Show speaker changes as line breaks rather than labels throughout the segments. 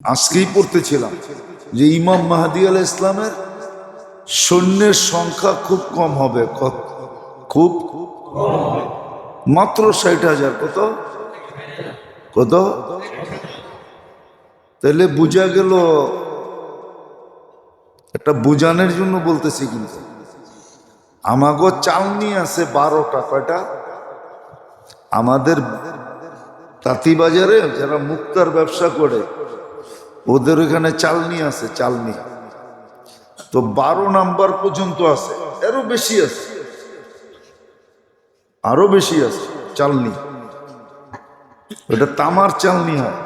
আজকেই পড়তেছিলাম যে ইমাম মাহদী আলাইহিস ইসলামের সৈন্যের সংখ্যা খুব কম হবে, খুব মাত্র 60,000। কত কত? তাহলে বুঝা গেল, একটা বুঝানোর জন্য বলতেছি, কিন্তু আমাগো চালনি আছে 12টা। কয়টা? আমাদের তাঁতিবাজারে যারা মুক্তার ব্যবসা করে ওদের ওখানে চালনি আছে, চালনি তো 12 নাম্বার পর্যন্ত আছে, আরো বেশি আছে, আরো বেশি আছে চালনি। ওটা তামার চালনি হয়।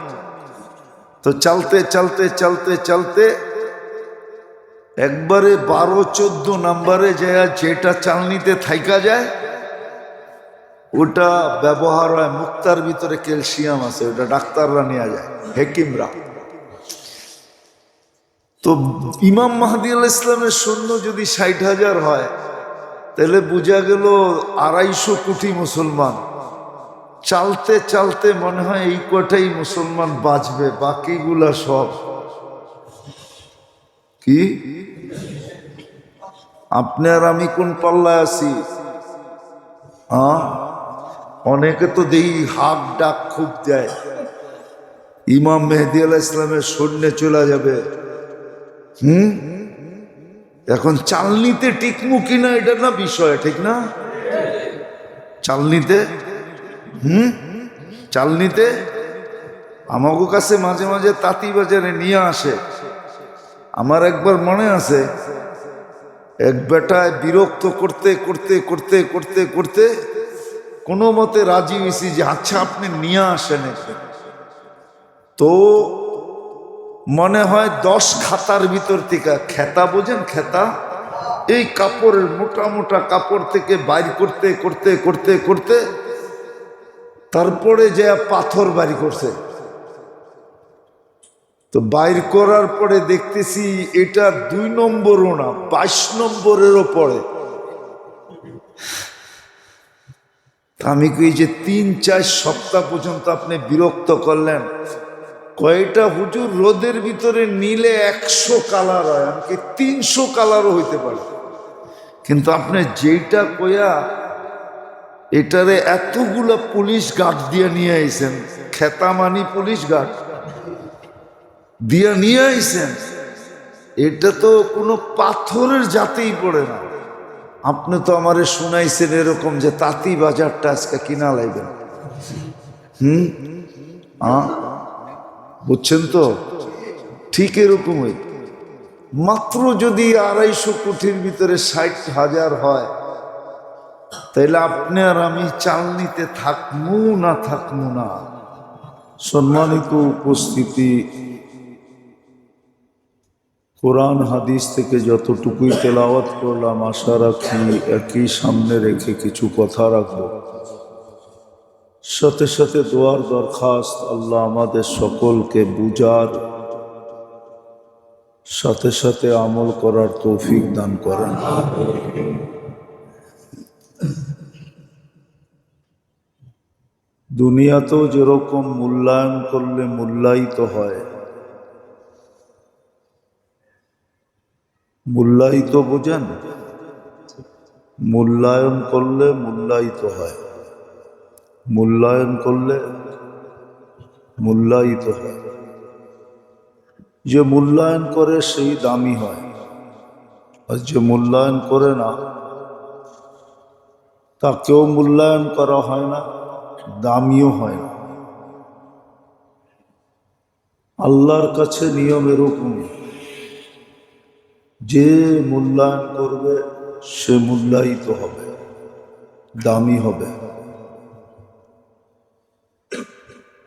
তো চলতে চলতে চলতে চলতে একবারে 12-14 নাম্বারে যায়, যেটা চালনিতে থাইকা যায় ওটা ব্যবহার হয়। মুক্তার ভিতরে ক্যালসিয়াম আছে, ওটা ডাক্তাররা নিয়ে যায়, হেকিমরা। তো ইমাম মাহদী আলাইহিস ইসলামের সৈন্য যদি 60,000 হয়, তাহলে বোঝা গেল 250 কোটি মুসলমান। চলতে চলতে মনে হয় এই কটাই মুসলমান বাঁচবে, বাকিগুলা সব কি? আপনি আর আমি কোন পাল্লায় আছি? অনেকে তো দেখি হাক ডাক খুব দেয়, ইমাম মেহেদী আলাইহিস ইসলামের সৈন্য চলে যাবে। এখন চালনিতে টিকমু কিনা এটা না বিষয়, ঠিক না? চালনিতে চালনিতে আমাকে কাছে মাঝে মাঝে তাঁতি বাজারে নিয়ে আসে। আমার একবার মনে আছে, এক বেটায় বিরক্ত করতে করতে করতে করতে করতে কোনো মতে রাজি হয়েছি যে আচ্ছা আপনি নিয়ে আসেন। তো মনে হয় 10 খাতার ভিতর থেকে, খেতা বোঝেন খেতা, এই কাপড়ের মোটা মোটা কাপড় থেকে বাইর করতে করতে করতে করতে তারপরে যে পাথর বাড়ি করছে। তো বাইর করার পরে দেখতেছি এটা 2 নম্বরও না, 22 নম্বরেরও পড়ে। আমি কই যে 3-4 সপ্তাহ পর্যন্ত আপনি বিরক্ত করলেন, কয়টা হুজুর রোদের ভিতরে নিলে 100 কালার হয়, এমনকি 300 কালারও হইতে পারে, কিন্তু আপনি যেইটা কইয়া এটারে এতগুলা পুলিশ গার্ড দিয়ে নিয়ে আইছেন, খেতামানি পুলিশ গার্ড দিয়ে নিয়ে আইছেন, এটা তো কোনো পাথরের জাতেই পড়ে না। আপনি তো আমারে শুনাইছেন এরকম যে তাঁতি বাজারটা আজকে কিনা লাইবেন। বুঝছেন তো? ঠিক এরকমই। মাত্র যদি 250 কোটির ভিতরে 60,000 হয়, তাইলে আপনি আর আমি চালনিতে থাকমু না থাকমু না? সম্মানিত উপস্থিতি, কোরআন হাদিস থেকে যতটুকুই তেলাওয়াত করলাম, আশা রাখি একই সামনে রেখে কিছু কথা রাখব। সাথে সাথে দোয়ার দরখাস্ত, আল্লাহ আমাদের সকলকে বুঝার সাথে সাথে আমল করার তৌফিক দান করেন। দুনিয়াতেও যেরকম মূল্যায়ন করলে মূল্যায়িত হয়, মূল্যায়িত বোঝেন? মূল্যায়ন করলে মূল্যায়িত হয়, মূল্যায়ন করলে মূল্যায়িত হয়। যে মূল্যায়ন করে সেই দামি হয়, আর যে মূল্যায়ন করে না তাকেও মূল্যায়ন করা হয় না, দামিও হয় না। আল্লাহর কাছে নিয়ম এরকম, যে মূল্যায়ন করবে সে মূল্যায়িত হবে, দামি হবে।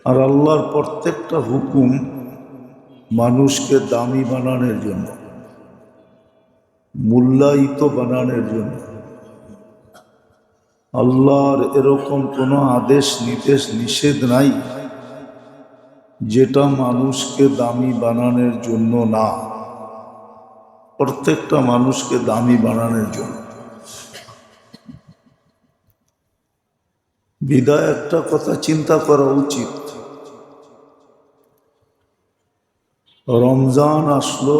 আর আল্লাহর প্রত্যেকটা হুকুম মানুষকে দামি বানানোর জন্য, মূল্যায়িত বানানোর জন্য। আল্লাহর এরকম কোনো আদেশ নির্দেশ নিষেধ নাই যেটা মানুষকে দামি বানানোর জন্য না, প্রত্যেকটা মানুষকে দামি বানানোর জন্য। বিদায় একটা কথা চিন্তা করা উচিত, রমজান আসলো,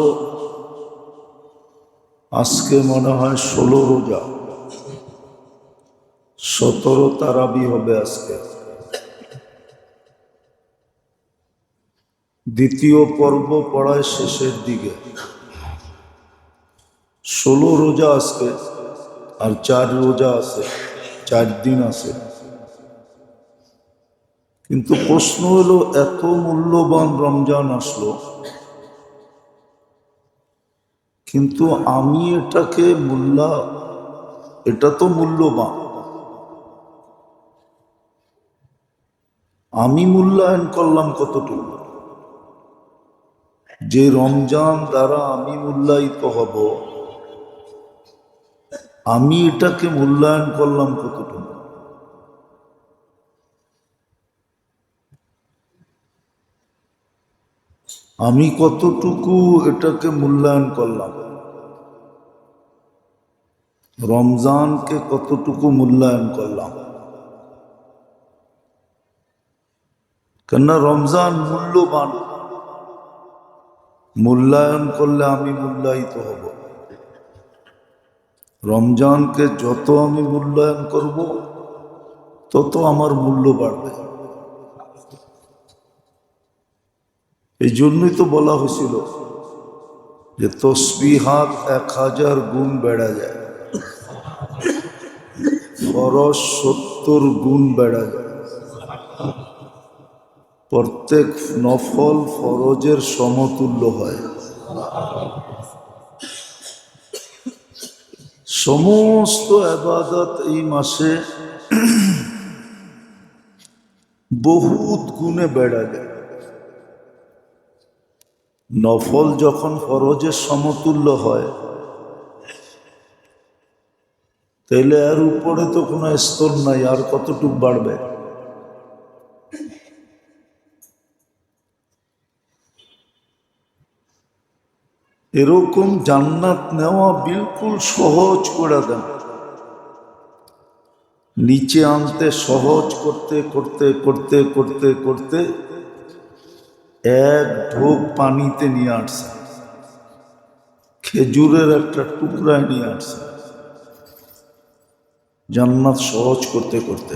আজকে মনে হয় 16 রোজা, 17 তারাবি হবে আজকে। দ্বিতীয় পর্ব পড়ায় শেষের দিকে। 16 রোজা আজকে, আর 4 রোজা আছে, 4 দিন আছে। কিন্তু প্রশ্ন হলো, এত মূল্যবান রমজান আসলো, কিন্তু আমি এটাকে এটা তো মূল্যবান, আমি মূল্যায়ন করলাম কতটুকু? যে রমজান দ্বারা আমি মূল্যায়িত হব, আমি এটাকে মূল্যায়ন করলাম কতটুকু? আমি কতটুকু এটাকে মূল্যায়ন করলাম, রমজানকে কতটুকু মূল্যায়ন করলাম? কেননা রমজান মূল্যবান, মূল্যায়ন করলে আমি মূল্যায়িত হব। রমজানকে যত আমি মূল্যায়ন করব, তত আমার মূল্য বাড়বে। এই জন্যই তো বলা হয়েছিল যে তসবিহাত 1000 গুণ বেড়া যায়, ফরজ 70 গুণ বেড়া যায়, প্রত্যেক নফল ফরজের সমতুল্য হয়। সমস্ত ইবাদত এই মাসে বহুত গুণে বেড়া যায়। নফল যখন ফরজের সমতুল্য হয়, তাইলে এর উপরে তো কোনো স্তর নাই, আর কতটুক বাড়বে? এরকম জান্নাত নেওয়া বিলকুল সহজ করে দেন, নিচে আনতে সহজ করতে করতে করতে করতে করতে এক ঢোক পানিতে নিয়ে আসছে, খেজুরের একটা টুকরায় নিয়ে আসছে, জান্নাত সহজ করতে করতে।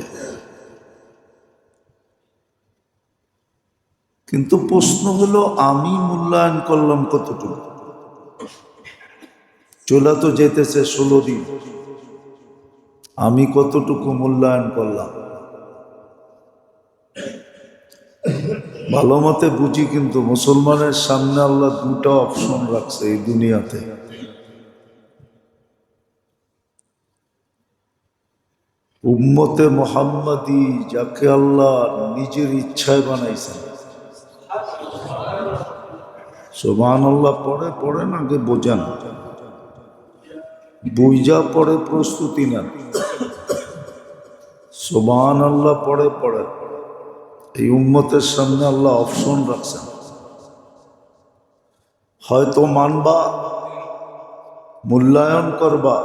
কিন্তু প্রশ্ন হলো, আমি মূল্যায়ন করলাম কতটুকু? চলে তো যেতেছে 16 দিন, আমি কতটুকু মূল্যায়ন করলাম? ভালো মতে বুঝি, কিন্তু মুসলমানের সামনে আল্লাহ দুটা অপশন রাখছে এই দুনিয়াতে। উম্মতে মুহাম্মাদি, যাকে আল্লাহ নিজের ইচ্ছায় বানাইছেন। সুবহানাল্লাহ পড়েন, আগে বোঝেন, বুঝা পড়ে প্রস্তুতি নেন। সুবহানাল্লাহ পড়ে এই উম্মতের সামনে আল্লাহ অপশন রাখছেন। হয়তো মানবা, মূল্যায়ন করবা,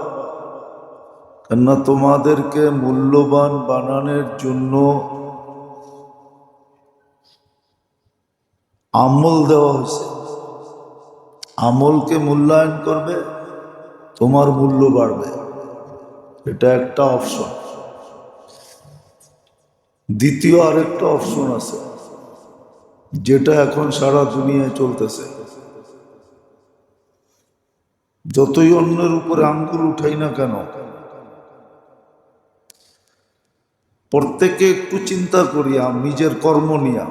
কেননা তোমাদেরকে মূল্যবান বানানোর জন্য আমল দেওয়া হয়েছে। আমলকে মূল্যায়ন করবে, তোমার মূল্য বাড়বে, এটা একটা অপশন। দ্বিতীয় আরেকটা অপশন আছে, যেটা এখন সারা দুনিয়ায় চলতেছে। যতই অন্যের উপরে আঙ্গুল উঠাই না কেন, প্রত্যেকে একটু চিন্তা করি নিজের কর্ম নিয়া।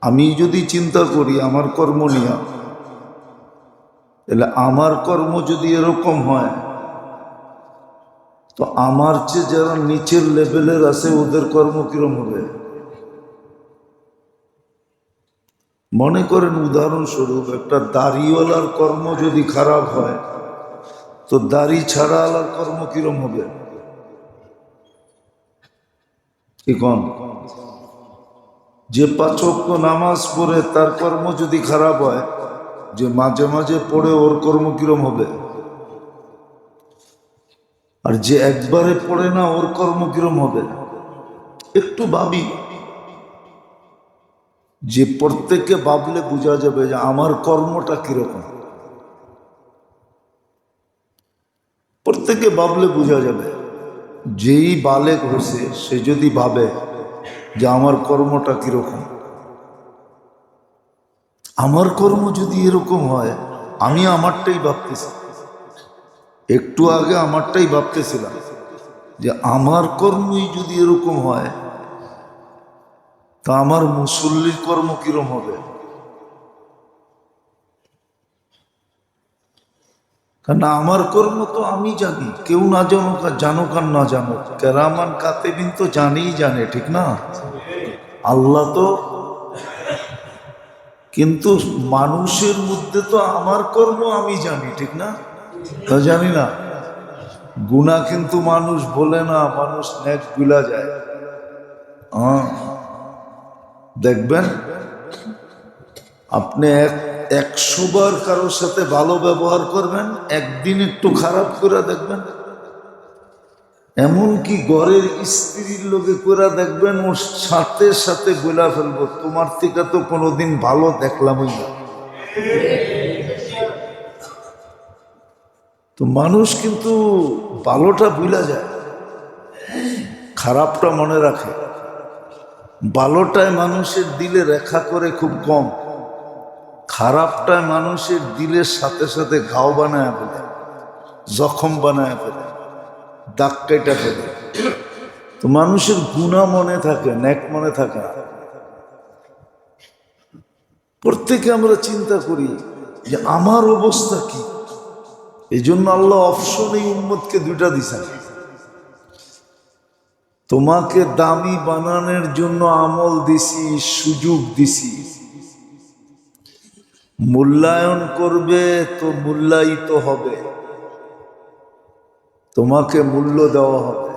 আমি যদি চিন্তা করি আমার কর্ম নিয়া, তাহলে আমার কর্ম যদি এরকম হয়, তো আমার চেয়ে যারা নিচের লেভেলের আছে ওদের কর্ম কিরম হবে? মনে করেন উদাহরণস্বরূপ, একটা দাড়িওয়ালার কর্ম যদি খারাপ হয়, তো দাড়ি ছাড়া আলার কর্ম কিরম হবে? কি কোন? যে 5 ওয়াক্ত নামাজ পড়ে তার কর্ম যদি খারাপ হয়, যে মাঝে মাঝে পড়ে ওর কর্ম কিরম হবে? আর যে একবারে পড়ে না ওর কর্ম কিরম হবে? একটু ভাবি। যে প্রত্যেককে ভাবলে বোঝা যাবে যে আমার কর্মটা কিরকম। প্রত্যেকে ভাবলে বোঝা যাবে। যেই বালেক হয়েছে সে যদি ভাবে যে আমার কর্মটা কিরকম, আমার কর্ম যদি এরকম হয়, আমি আমারটাই ভাবতেছি, একটু আগে আমারটাই ভাবতেছিলাম যে আমার কর্মই যদি এরকম হয় তা আমার মুসল্লির কর্ম কিরম হবে। কারণ আমার কর্ম তো আমি জানি, কেউ না জানুক আর জানুক আর না জানুক, কেরামান কাতেবিন তো জানেই জানে, ঠিক না? আল্লাহ তো, কিন্তু মানুষের মধ্যে তো আমার কর্ম আমি জানি, ঠিক না? তা জানি না। গুনাহ কিন্তু মানুষ বলে না, মানুষ নেক ভুলা যায়। হ্যাঁ, দেখবেন আপনি 100 বার কারোর সাথে ভালো ব্যবহার করবেন, একদিন একটু খারাপ করে দেখবেন, এমনকি ঘরের স্ত্রীর লোকে করে দেখবেন, ওর সাথে সাথে বলা ফেলবো তোমার থেকে তো কোনোদিন ভালো দেখলামই না। তো মানুষ কিন্তু ভালোটা ভুলা যায়, খারাপটা মনে রাখে। ভালোটায় মানুষের দিলে রেখা করে খুব কম, খারাপটায় মানুষের দিলের সাথে সাথে ঘাও বানায় ফেলে, জখম বানায় ফেলে, দাগ কেটে ফেলে। তো মানুষের গুনাহ মনে থাকে, নেক মনে থাকে না। প্রত্যেকে আমরা চিন্তা করি যে আমার অবস্থা কি। এই জন্য আল্লাহ অপশন এই উম্মতকে দুইটা দিছেন, তোমাকে দামি বানানোর জন্য আমল দিছি, সুযোগ দিছি, মূল্যায়ন করবে তো মূল্যায়িত হবে, তোমাকে মূল্য দেওয়া হবে,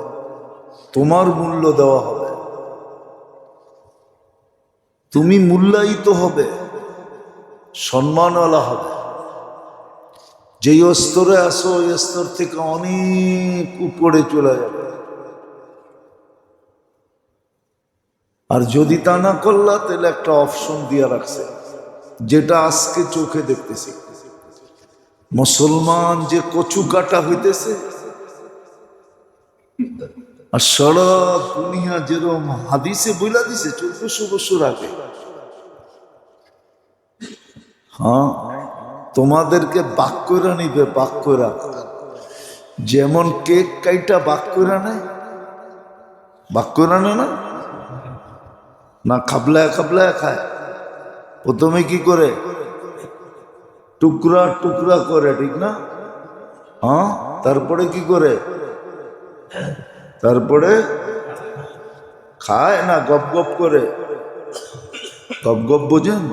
তোমার মূল্য দেওয়া হবে, তুমি মূল্যায়িত হবে, সম্মানওয়ালা হবে। যেই স্তরে আসো ওই স্তর থেকে অনেক উপরে চলে যাবে। আর যদি তা না করলা তাহলে একটা অপশন দিয়া রাখছে, যেটা আজকে চোখে দেখতেছি। মুসলমান যে কচু কাটা হইতেছে, আর সারা দুনিয়া যেরকম হাদিসে বইলা দিছে 1400 বছর আগে, হ্যাঁ, তোমাদেরকে বাক কইরা নিবে, বাক কইরা। যেমন কেক কাইটা বাক কইরা নেয়, বাক কইরা নেয় না, না খাবলায় খাবলায় খায়। প্রথমে কি করে? টুকরা টুকরা করে, ঠিক না? হ্যাঁ, তারপরে কি করে? তারপরে খায় না গপ গপ করে? গপ গপ বোঝেন?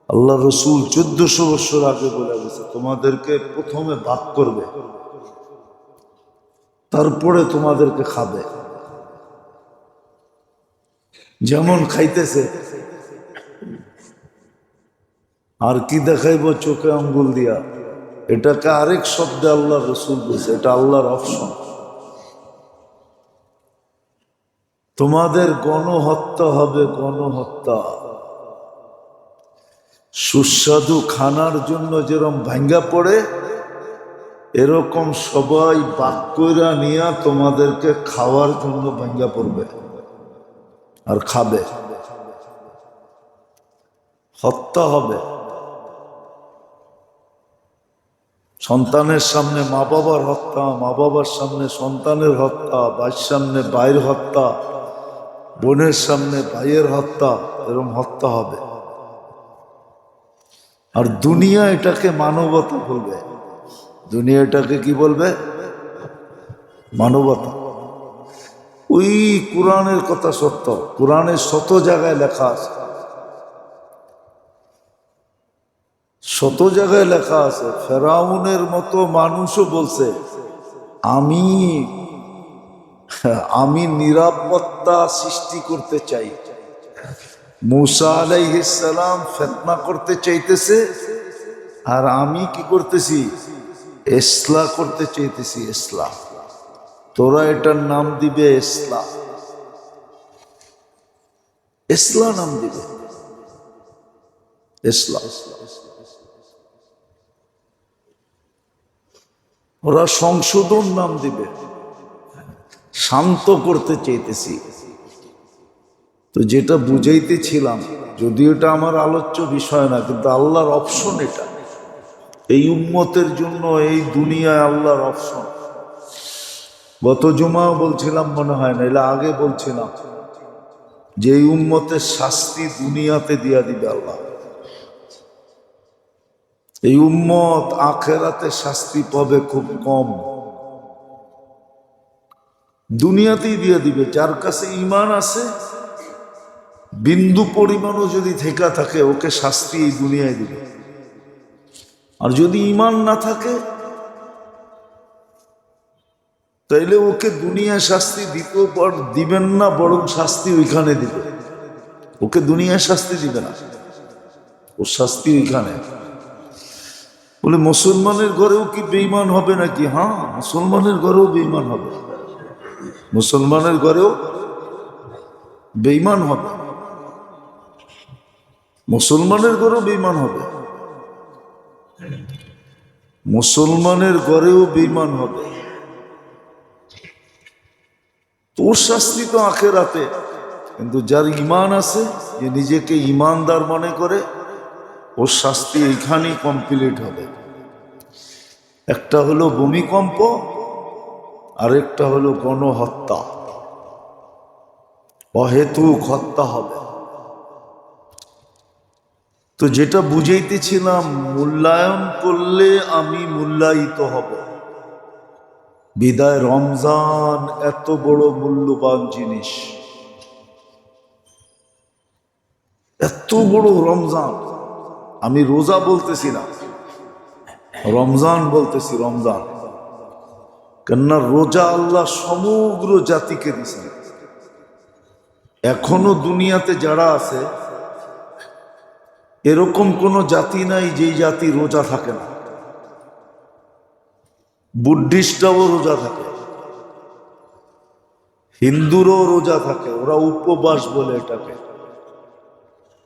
আল্লাহ রসুল 1400 বছর আগে বলে গেছে তোমাদেরকে প্রথমে ভাগ করবে, তারপরে তোমাদেরকে খাবে। যেমন খাইতেছে, আর কি দেখাইব চোখে আঙ্গুল দিয়া, এটাকে আরেক শব্দে আল্লাহ রসুল বলছে, এটা আল্লাহর অপশন। তোমাদের গণহত্যা হবে, গণহত্যা। সুস্বাদু খানার জন্য যেরকম ভাঙ্গা পড়ে, এরকম সবাই বাক্যরা নিয়ে তোমাদেরকে খাওয়ার জন্য ভাঙ্গা পড়বে আর খাবে, হত্যা হবে। সন্তানের সামনে মা বাবার হত্যা, মা বাবার সামনে সন্তানের হত্যা, ভাইয়ের সামনে ভাইয়ের হত্যা, বোনের সামনে ভাইয়ের হত্যা, এরকম হত্যা হবে। আর দুনিয়া এটাকে মানবতা বলবে, দুনিয়া এটাকে কি বলবে? মানবতা। ওই কোরআনের কথা সত্য, কোরআনের শত জায়গায় লেখা আছে, শত জায়গায় লেখা আছে। ফেরাউনের মতো মানুষও বলছে আমি নিরাপত্তা সৃষ্টি করতে চাই। মুসা আলাইহিস সালাম ফিতনা করতে চাইতেছে, আর আমি কি করতেছি? ইসলাহ করতে চাইতেছি, ইসলাহ। তোরা এটার নাম দিবে ইসলাহ। ইসলাম নাম দিবে, ইসলাম। ওরা সংশোধন নাম দিবে, শান্ত করতে চাইতেছি। তো যেটা বুঝাইতেছিলাম, যদিও এটা আমার আলোচ্য বিষয় না, কিন্তু আল্লাহর অপশন এটা, এই উম্মতের জন্য এই দুনিয়ায় আল্লাহর অপশন। গত জুমাও বলছিলাম মনে হয় না, এলা আগে বলছিলাম যে এই উম্মতের শাস্তি দুনিয়াতে দিয়া দিবে আল্লাহ। এই উম্মত আখেরাতে শাস্তি পাবে খুব কম, দুনিয়াতেই দিয়ে দিবে। যার কাছে ঈমান আছে, বিন্দু পরিমাণও যদি থেকে থাকে, ওকে শাস্তি এই দুনিয়ায় দিবে। আর যদি ঈমান না থাকে, তাইলে ওকে দুনিয়ায় শাস্তি দিতেও দিবেন না, বরং শাস্তি ওইখানে দিবে। ওকে দুনিয়ায় শাস্তি দিবে না, ওর শাস্তি ওইখানে। বলে মুসলমানের ঘরেও কি বেঈমান হবে নাকি? হ্যাঁ, মুসলমানের ঘরেও বেঈমান হবে, মুসলমানের ঘরেও বেঈমান হবে, মুসলমানের ঘরেও বেঈমান হবে, মুসলমানের ঘরেও বেঈমান হবে। তোর শাস্তি তো আখেরাতে, কিন্তু যার ঈমান আছে, যে নিজেকে ঈমানদার মনে করে, ওর শাস্তি এইখানেই কমপ্লিট হবে। একটা হলো ভূমিকম্প, আরেকটা হলো গণহত্যা, অহেতুক হত্যা হবে। তো যেটা বুঝাইতেছিলাম, মূল্যায়ন করলে আমি মূল্যায়িত হব। বিদায় রমজান এত বড় মূল্যবান জিনিস, এত বড় রমজান। আমি রোজা বলতেছি না, রমজান বলতেছি, রমজান। কেননা রোজা আল্লাহ সমগ্র জাতিকে দিয়েছেন। এখনো দুনিয়াতে যারা আছে, এরকম কোন জাতি নাই যেই জাতি রোজা থাকে না। বুদ্ধিস্টরাও রোজা থাকে, হিন্দুরও রোজা থাকে, ওরা উপবাস বলে এটাকে,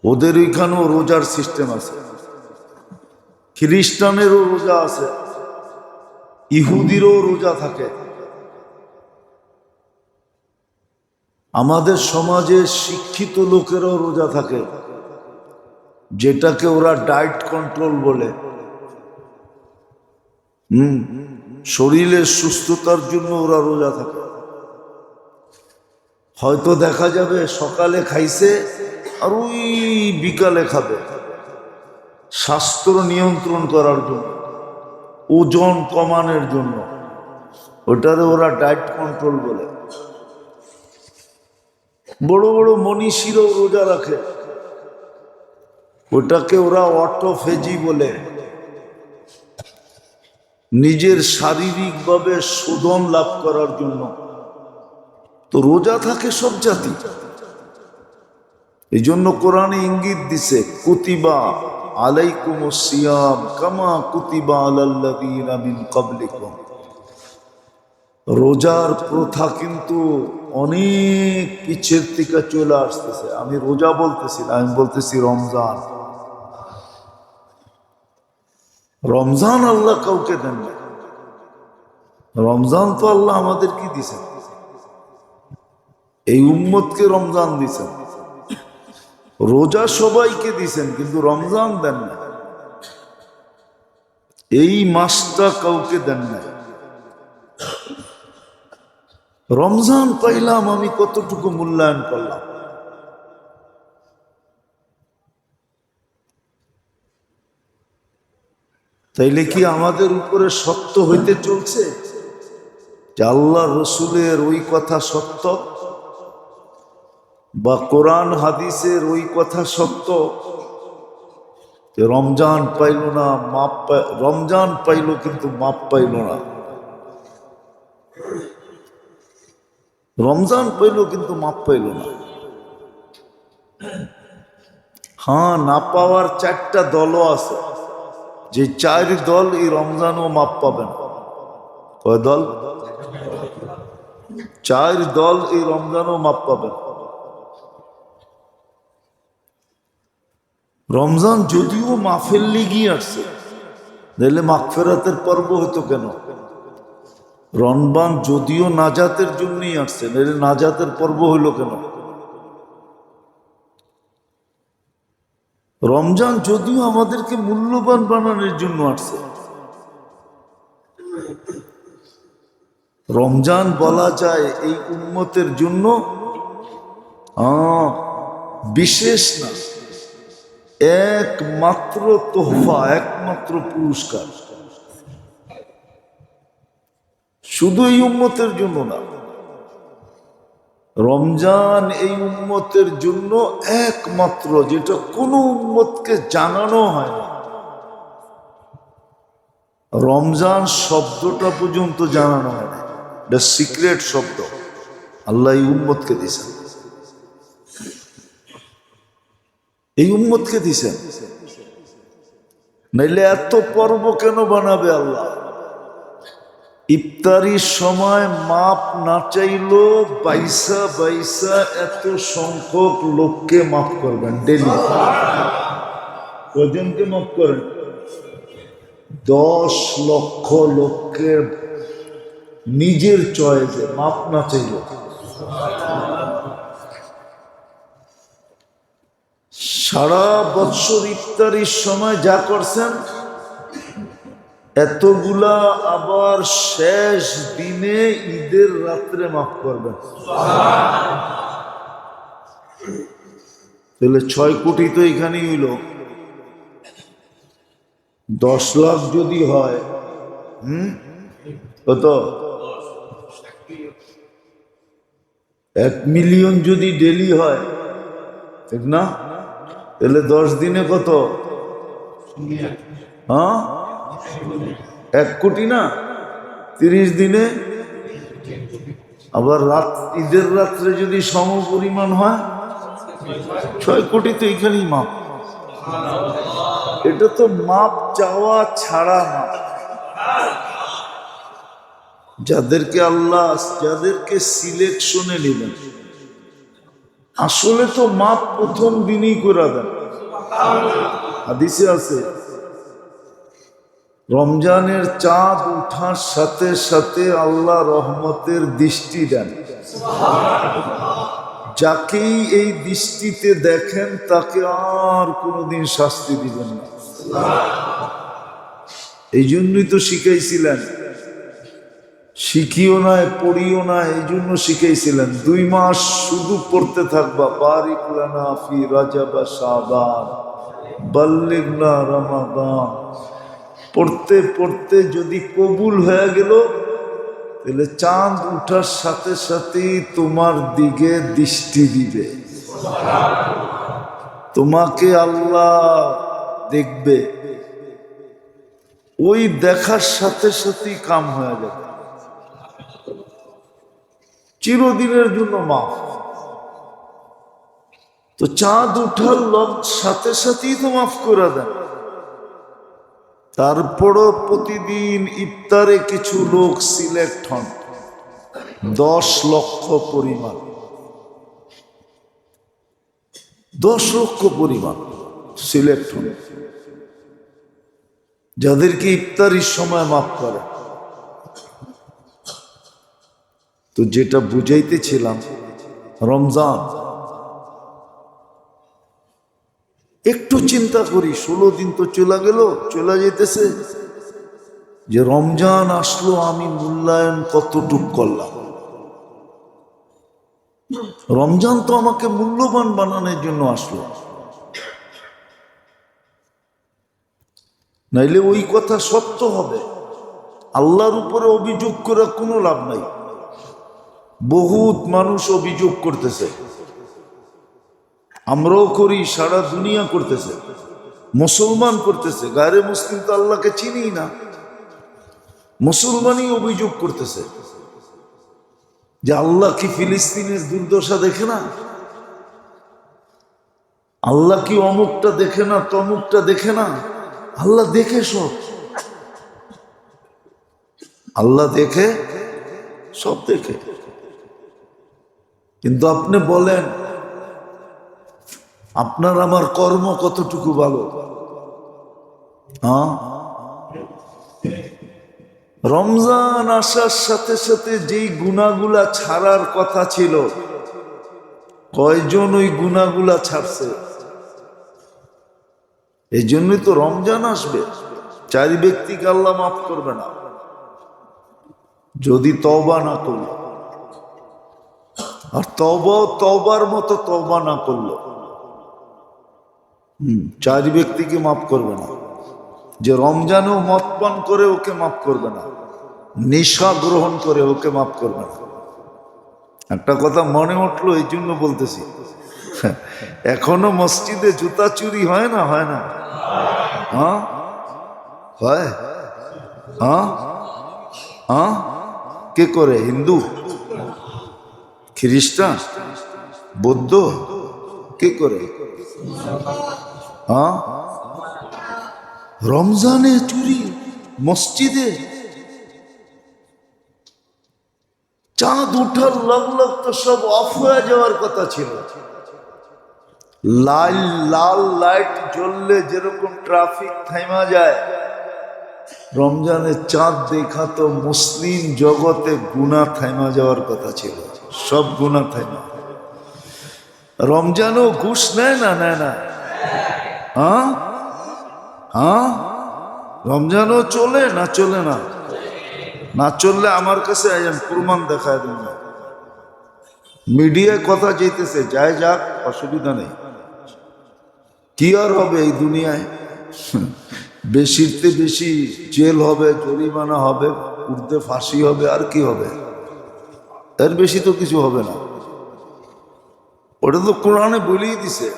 ওদের ওইখানেও রোজার সিস্টেম আছে। খ্রিস্টানেরও রোজা আছে, ইহুদিরও রোজা থাকে। আমাদের সমাজে শিক্ষিত লোকেরও রোজা থাকে, যেটাকে ওরা ডায়েট কন্ট্রোল বলে। শরীরের সুস্থতার জন্য ওরা রোজা থাকে। হয়তো দেখা যাবে সকালে খাইছে আর ওই বিকালে খাবে, স্বাস্থ্য নিয়ন্ত্রণ করার জন্য, ওজন কমানোর জন্য। ওটারে ওরা ডায়েট কন্ট্রোল বলে। বড় বড় মনীষীরাও রোজা রাখে, ওটাকে ওরা অটোফেজি বলে। নিজের শারীরিকভাবে শোধন লাভ করার জন্য তো রোজা থাকে সব জাতি। এই জন্য কোরআনে ইঙ্গিত দিছে, কুতিবা আলাইকুমুস সিয়াম কামা কুতিবা আলাল্লাযীনা মিন ক্বাবলিকুম। রোজার প্রথা কিন্তু অনেক পিছের থেকে চলে আসতেছে। আমি রোজা বলতেছি না, আমি বলতেছি রমজান। রমজান আল্লাহ কাউকে দেন না, রমজান তো আল্লাহ আমাদের কি দিছেন, এই উম্মতকে রমজান দিছেন। রোজা সবাইকে দিছেন, কিন্তু রমজান দেন না, এই মাসটা কাউকে দেন না। রমজান পাইলাম, আমি কতটুকু মূল্যায়ন করলাম। তাইলে কি আমাদের উপরে সত্য হইতে চলছে যে আল্লাহ রসুলের ওই কথা সত্য, বা কোরআন হাদিসের ওই কথা সত্য যে রমজান পাইল না, রমজান পাইল কিন্তু মাপ পাইল না, রমজান পাইল কিন্তু মাপ পাইল না। হ্যাঁ, না পাওয়ার চারটা দলও আছে, যে চার দল এই রমজানও মাপ পাবে না। কয় দল? চার দল এই রমজানও মাপ পাবে না। রমজান যদিও মাফের লিগি আসছে, নাহলে মাগফিরাতের পর্ব হতো কেন? রমজান যদিও নাজাতের জন্যই আসছে, নাহলে নাজাতের পর্ব হইল কেন? রমজান যদিও আমাদেরকে মূল্যবান বানানোর জন্য আসছে। রমজান বলা যায় এই উম্মতের জন্য বিশেষ না, একমাত্র তোহফা, একমাত্র পুরস্কার। শুধু এই উম্মতের জন্য না, রমজান এই উম্মতের জন্য একমাত্র, যেটা কোনো উম্মতকে জানানো হয় না। রমজান শব্দটা পর্যন্ত জানানো হয় না, এটা সিক্রেট শব্দ আল্লাহ এই উম্মতকে দিয়েছেন, এই উম্মতকে দিয়েছেন। নাইলে এত পর্ব কেন বানাবে আল্লাহ? ইফতারির সময় মাপ না চাইলো বাইসা বাইসা এত সংখ্যক লোককে মাফ করবেন ডেলি। কজনকে মাফ করেন? 10 লক্ষ লোকের নিজের চয়েসে মাপ না চাইল। সারা বৎসর ইফতারির সময় যা করছেন এতগুলা আবার শেষ দিনে ঈদের রাত্রে মাফ করবেন। তাহলে 6 কোটি তো এখানেই হইল। 10 লাখ যদি হয়, কত? 1 মিলিয়ন যদি ডেলি হয়, ঠিক না? তাহলে 10 দিনে কত? 1 কোটি না? 30 দিনে আবার ঈদের রাত্রে যদি সম পরিমাণ হয় 6 কোটি তো এখানেই মাপ। এটা তো মাপ চাওয়া ছাড়া মাপ। যাদেরকে আল্লাহ, যাদেরকে সিলেকশনে নেবেন, আসলে তো মাপ প্রথম দিনই করে দেন। হাদিসে আছে রমজানের চাঁদ উঠার সাথে সাথে আল্লাহ রহমতের দৃষ্টি দেন। যাকেই এই দৃষ্টিতে দেখেন তাকে আর কোনোদিন শাস্তি দিবেন না। এই জন্যই তো শিখাইছিলেন, শিখিও না পড়িও না, এই জন্য শিখাইছিলেন 2 মাস শুধু পড়তে থাকবা, বারিক লানা ফি রাজাব শাবান বাল্লিগনা রমাদান। পড়তে পড়তে যদি কবুল হয়ে গেল, তাহলে চাঁদ উঠার সাথে সাথেই তোমার দিকে দৃষ্টি দিবে, তোমাকে আল্লাহ দেখবে। ওই দেখার সাথে সাথেই কাম হয়ে যাবে, চিরদিনের জন্য মাফ। তো চাঁদ উঠার সাথে সাথেই তো মাফ করে দেন। তারপরও প্রতিদিন ইফতারে কিছু লোক সিলেক্ট হন, 10 লক্ষ পরিমাণ, 10 লক্ষ পরিমাণ সিলেক্ট হন, যাদেরকে ইফতারির সময় মাফ করে। তো যেটা বুঝাইতেছিলাম, রমজান একটু চিন্তা করি, 16 দিন তো চলে গেল, চলে যেতেছে, যে রমজান আসলো আমি মূল্যায়ন কতটুক করলাম। রমজান তো আমাকে মূল্যবান বানানোর জন্য আসলো, নাইলে ওই কথা সত্য হবে। আল্লাহর উপরে অভিযোগ করে কোনো লাভ নাই। বহুত মানুষ অভিযোগ করতেছে, আমরাও করি, সারা দুনিয়া করতেছে, মুসলমান করতেছে। গায়রে মুসলিম তো আল্লাহকে চিনি না, মুসলমানই অভিযোগ করতেছে যে আল্লাহ কি ফিলিস্তিনের দুর্দশা দেখে না? আল্লাহ কি অমুকটা দেখে না, তমুকটা দেখে না? আল্লাহ দেখে সব, আল্লাহ দেখে সব দেখে। কিন্তু আপনি বলেন আপনার আমার কর্ম কতটুকু ভালো? হ্যাঁ, রমজান আসার সাথে সাথে যেই গুনাহগুলা ছাড়ার কথা ছিল, কয়জন ওই গুনাহগুলা ছাড়ছে? এই জন্যই তো রমজান আসবে। 4 ব্যক্তিকে আল্লাহ মাফ করবে না যদি তওবা না করলো, আর তওবার মতো তওবা না করলো। 4 ব্যক্তিকে মাফ করবে না। যে রমজানেও মদ পান করে ওকে মাফ করবে না, নেশা গ্রহণ করে ওকে মাফ করবে না। একটা কথা মনে উঠলো, এই জন্য বলতেছি, এখনো মসজিদে জুতা চুরি হয় না? হয় না? হ্যাঁ, হয়। হ্যাঁ, হ্যাঁ, কে করে? হিন্দু, খ্রিস্টান, বৌদ্ধ, কে করে? হ্যাঁ, রমজানে চুরি মসজিদে। চাঁদ উঠার লগ তো সব অফ হয়ে যাওয়ার কথা ছিল। লাল লাল লাইট জ্বললে যেরকম ট্রাফিক থাইমা যায়, রমজানে চাঁদ দেখা তো মুসলিম জগতে গুনাহ থাইমা যাওয়ার কথা ছিল, সব গুনাহ থাইমা। রমজানও ঘুষ নেয় না? নেয় না? হ্যাঁ, হ্যাঁ, রমজানও চলে না? চলে না? না চললে আমার কাছে আইন, প্রমাণ দেখায় দিন। মিডিয়ায় কথা যেতেছে, যায় যাক, অসুবিধা নেই। কি আর হবে এই দুনিয়ায়? বেশিতে বেশি জেল হবে, জরিমানা হবে, উর্দে ফাঁসি হবে, আর কি হবে? এর বেশি তো কিছু হবে না। ওটা তো কোরআনে বলেই দিছে।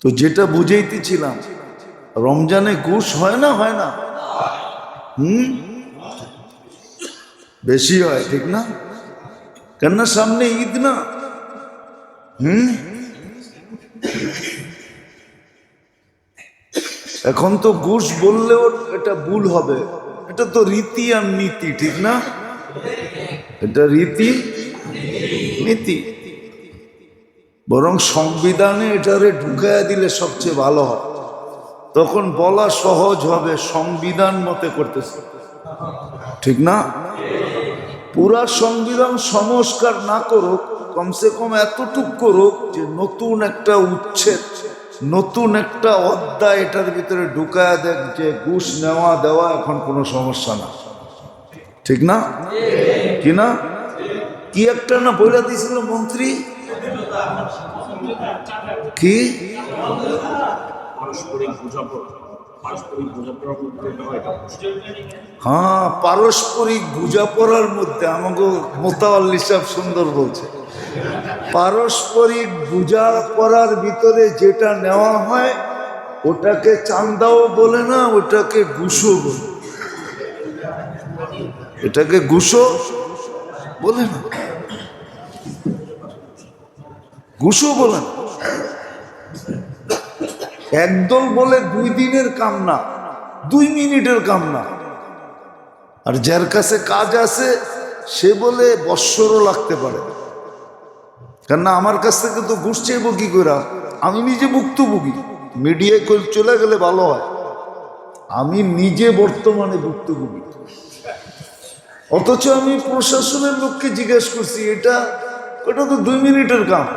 তো যেটা বুঝাইতেছিলাম, রমজানে ঘুষ হয় না? হয় না? বেশি হয়, ঠিক না? কেননা সামনে ঈদ না। এখন তো ঘুষ বললেও এটা ভুল হবে, এটা তো রীতি আর নীতি, ঠিক না? এটা রীতি নীতি। বরং সংবিধানে এটারে ঢুকাইয়া দিলে সবচেয়ে ভালো হয়, তখন বলা সহজ হবে সংবিধান মতে করতেছে, ঠিক না? পুরা সংবিধান সংস্কার না করুক, কমসে কম এতটুক করুক যে নতুন একটা উচ্ছেদ, নতুন একটা অধ্যায় এটার ভিতরে ঢুকায়া দেখ যে ঘুষ নেওয়া দেওয়া এখন কোনো সমস্যা না, ঠিক না? কি না? কি একটা না বইলা দিয়েছিল মন্ত্রী, কি? হ্যাঁ, পারস্পরিক বোঝাপড়ার মধ্যে। আমাকে মোতাওয়াল্লি সাহেব সুন্দর বলছে, পারস্পরিক বোঝাপড়ার ভিতরে যেটা নেওয়া হয় ওটাকে চান্দাও বলে না, ওটাকে ঘুষও বলে। এটাকে ঘুষও বলে না, ঘুষও বলে না। একদল বলে 2 দিনের কাম না, 2 মিনিটের কাম না। আর যার কাছে কাজ আছে সে বলে বৎসরও লাগতে পারে। কেননা আমার কাছ থেকে তো ঘুষ চাইব কি করে? আমি নিজে ভুক্তভোগী। মিডিয়ায় চলে গেলে ভালো হয়, আমি নিজে বর্তমানে ভুক্তভোগী। অথচ আমি প্রশাসনের লোককে জিজ্ঞেস করছি, এটা তো 2 মিনিটের কাম,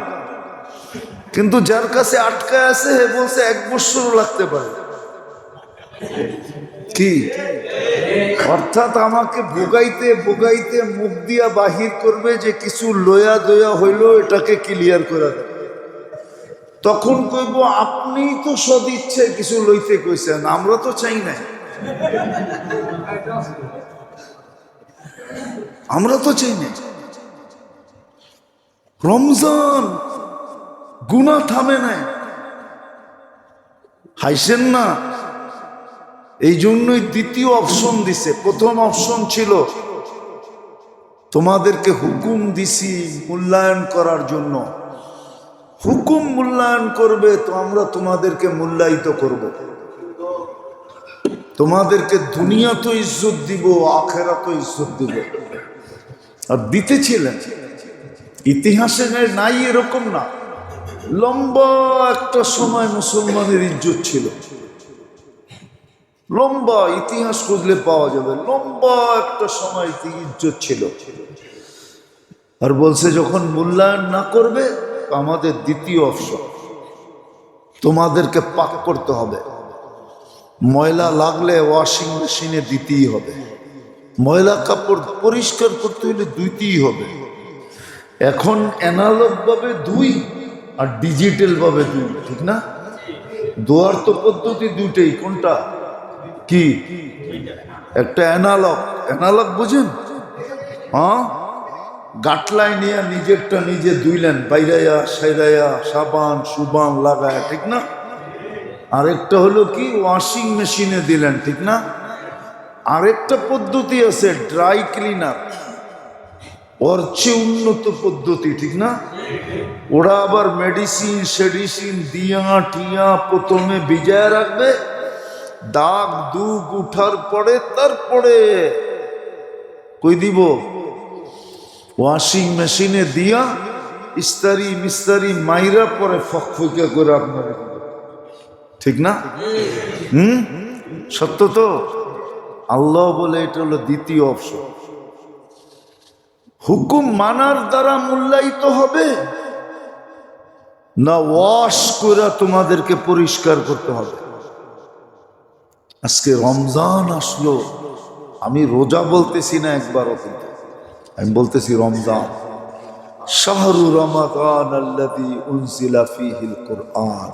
কিন্তু যার কাছে আটকায় আছে হে বলছে 1 বৎসরও লাগতে পারে। কি অর্থাৎ আমাকে ভোগাইতে ভোগাইতে মুখ দিয়া বাহির করবে যে কিছু লয়া দয়া হইল, এটাকে ক্লিয়ার করে দেয়। তখন কইব আপনি তো সদিচ্ছে কিছু লইতে কইছেন, আমরা তো চাই না, আমরা তো চাই না। রমজান গুনাহ থামে নাই, হাইছেন না? এই জন্যই দ্বিতীয় অপশন দিছে। প্রথম অপশন ছিল তোমাদেরকে হুকুম দিছি মূল্যায়ন করার জন্য, হুকুম মূল্যায়ন করবে তো আমরা তোমাদেরকে মূল্যায়িত করব, তোমাদেরকে দুনিয়া তো ইজ্জত দিব, আখেরাত তো ইজ্জত দিব। আর দিতেছিলেন, ইতিহাসে নাই এরকম না, লম্বা একটা সময় মুসলমানের ইজ্জত ছিল, লম্বা ইতিহাস খুঁজলে পাওয়া যাবে, লম্বা একটা সময় ইজ্জত ছিল। আর বলছে যখন মূল্যায়ন না করবে আমাদের দ্বিতীয় অপশন, তোমাদেরকে পাক করতে হবে, ময়লা লাগলে ওয়াশিং মেশিনে দিতেই হবে, ময়লা কাপড় পরিষ্কার করতে হলে ধুইতেই হবে। এখন অ্যানালগ ভাবে ধুই আর ডিজিটাল ভাবে ধুই, ঠিক না? ধোয়ার তো পদ্ধতি দুইটাই, কোনটা কি? একটা অ্যানালগ, অ্যানালগ বুঝেন? হ্যাঁ, গাটলায় নিয়ে নিজেরটা নিজে ধুইলেন, বাইরাইয়া সাইরাইয়া সাবান সুবান লাগায়, ঠিক না? আরেকটা হলো কি, ওয়াশিং মেশিনে দিলেন, ঠিক না? আরেকটা পদ্ধতি আছে ড্রাই ক্লিনার, ওর চেয়ে উন্নত পদ্ধতি, ঠিক না? ওরা আবার মেডিসিন সেডিসিন দিয়া টিয়া প্রথমে ভিজায় রাখবে, দাগ দুগ উঠার পরে তারপরে কই দিব, ওয়াশিং মেশিনে দিয়া ইস্তারি মিস্তারি মাইরা পরে ফকফকা করে আপনার, ঠিক না? সত্য তো? আল্লাহ বলে এটা হলো দ্বিতীয় অপশন। হুকুম মানার দ্বারা মূল্যায়িত হবে না ওয়াশ করে তোমাদেরকে পরিষ্কার করতে হবে? আজকে রমজান আসলো, আমি রোজা বলতেছি না একবারও, কিন্তু আমি বলতেছি রমজান। শাহরু রমাদান আল্লাযী উনজিলা ফীহিল কুরআন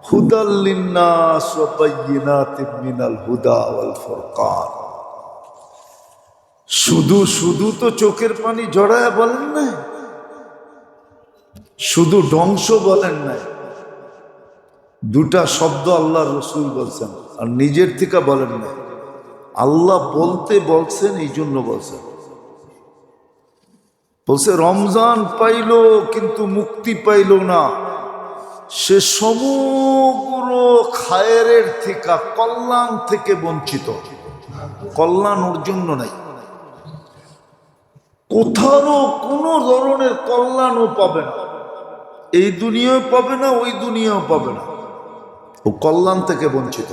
হুদাল লিন্নাস ওয়া বায়্যিনাতিন মিনাল হুদা ওয়াল ফুরকান। শুধু শুধু তো চোখের পানি জড়ায় বলেন না, শুধু ধ্বংস বলেন নাই, দুটা শব্দ আল্লাহ রসুল বলছেন আর নিজের থেকে বলেন না, আল্লাহ বলতে বলছেন, এই জন্য বলছেন। বলছে রমজান পাইল কিন্তু মুক্তি পাইল না, সে সমগ্র খায়েরের থেকে কল্যাণ থেকে বঞ্চিত, কল্যাণ ওর জন্য নাই, কোথাও কোনো ধরনের কল্যাণও পাবে না, এই দুনিয়াও পাবে না ওই দুনিয়াও পাবে না, ও কল্যাণ থেকে বঞ্চিত।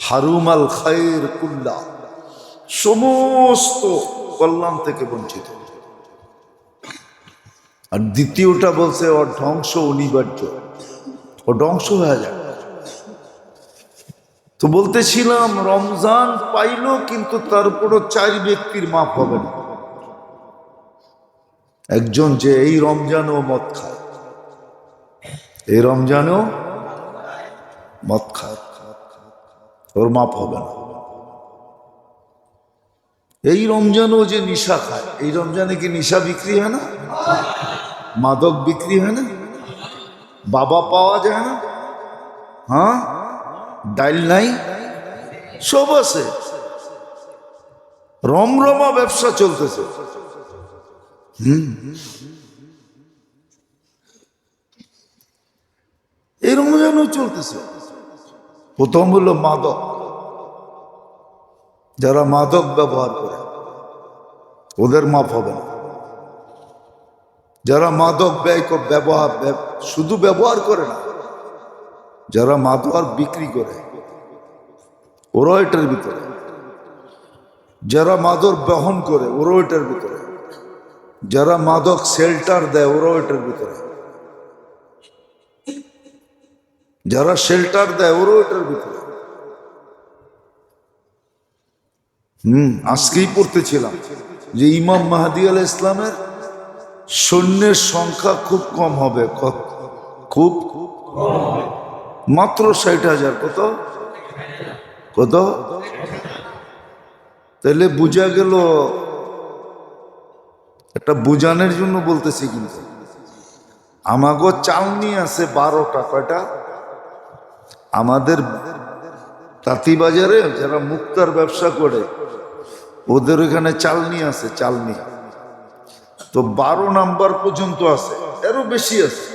হারুমাল খায়ের কুল্লা, সমস্ত কল্যাণ থেকে বঞ্চিত। আর দ্বিতীয়টা বলছে ওর ধ্বংস অনিবার্য, ও ধ্বংস হয়ে যায়। তো বলতেছিলাম রমজান পাইল কিন্তু তারপরও 4 ব্যক্তির মাপ হবে না। একজন যে এই রমজানেও মদ খায়, এই রমজানেও মদ খায়, ওর মাপ হবে না। এই রমজানেও যে নিশা খায়, এই রমজানে কি নিশা বিক্রি হয় না? মাদক বিক্রি হয় না? বাবা পাওয়া যায় না? হ্যাঁ, ডাইল নাই, সব আছে, রমরমা ব্যবসা চলতেছে। এই রমজানও চলতেছে। প্রথম হলো মাদক, যারা মাদক ব্যবহার করে ওদের মাপ হবে না। যারা মাদক ব্যবহার শুধু ব্যবহার করে না, যারা মাদক বিক্রি করে ওরাও এটার ভিতরে, যারা মাদক বহন করে ওরাও এটার ভিতরে, যারা মাদক শেল্টার দেয় ওরাও এটার ভিতরে, যারা শেল্টার দেয় ওরাও এটার ভিতরে। আজকেই পড়তেছিলাম যে ইমাম মাহদী আলাইহিস ইসলামের সৈন্যের সংখ্যা খুব কম হবে, খুব মাত্র 60,000। কত কত? তাহলে বুঝা গেল, একটা বুঝানোর জন্য বলতেছি, কিন্তু আমাগো চালনি আছে 12টা। কয়টা? আমাদের তাঁতিবাজারে যারা মুক্তার ব্যবসা করে ওদের এখানে চালনি আছে, চালনি তো 12 নাম্বার পর্যন্ত আছে, আরো বেশি আছে,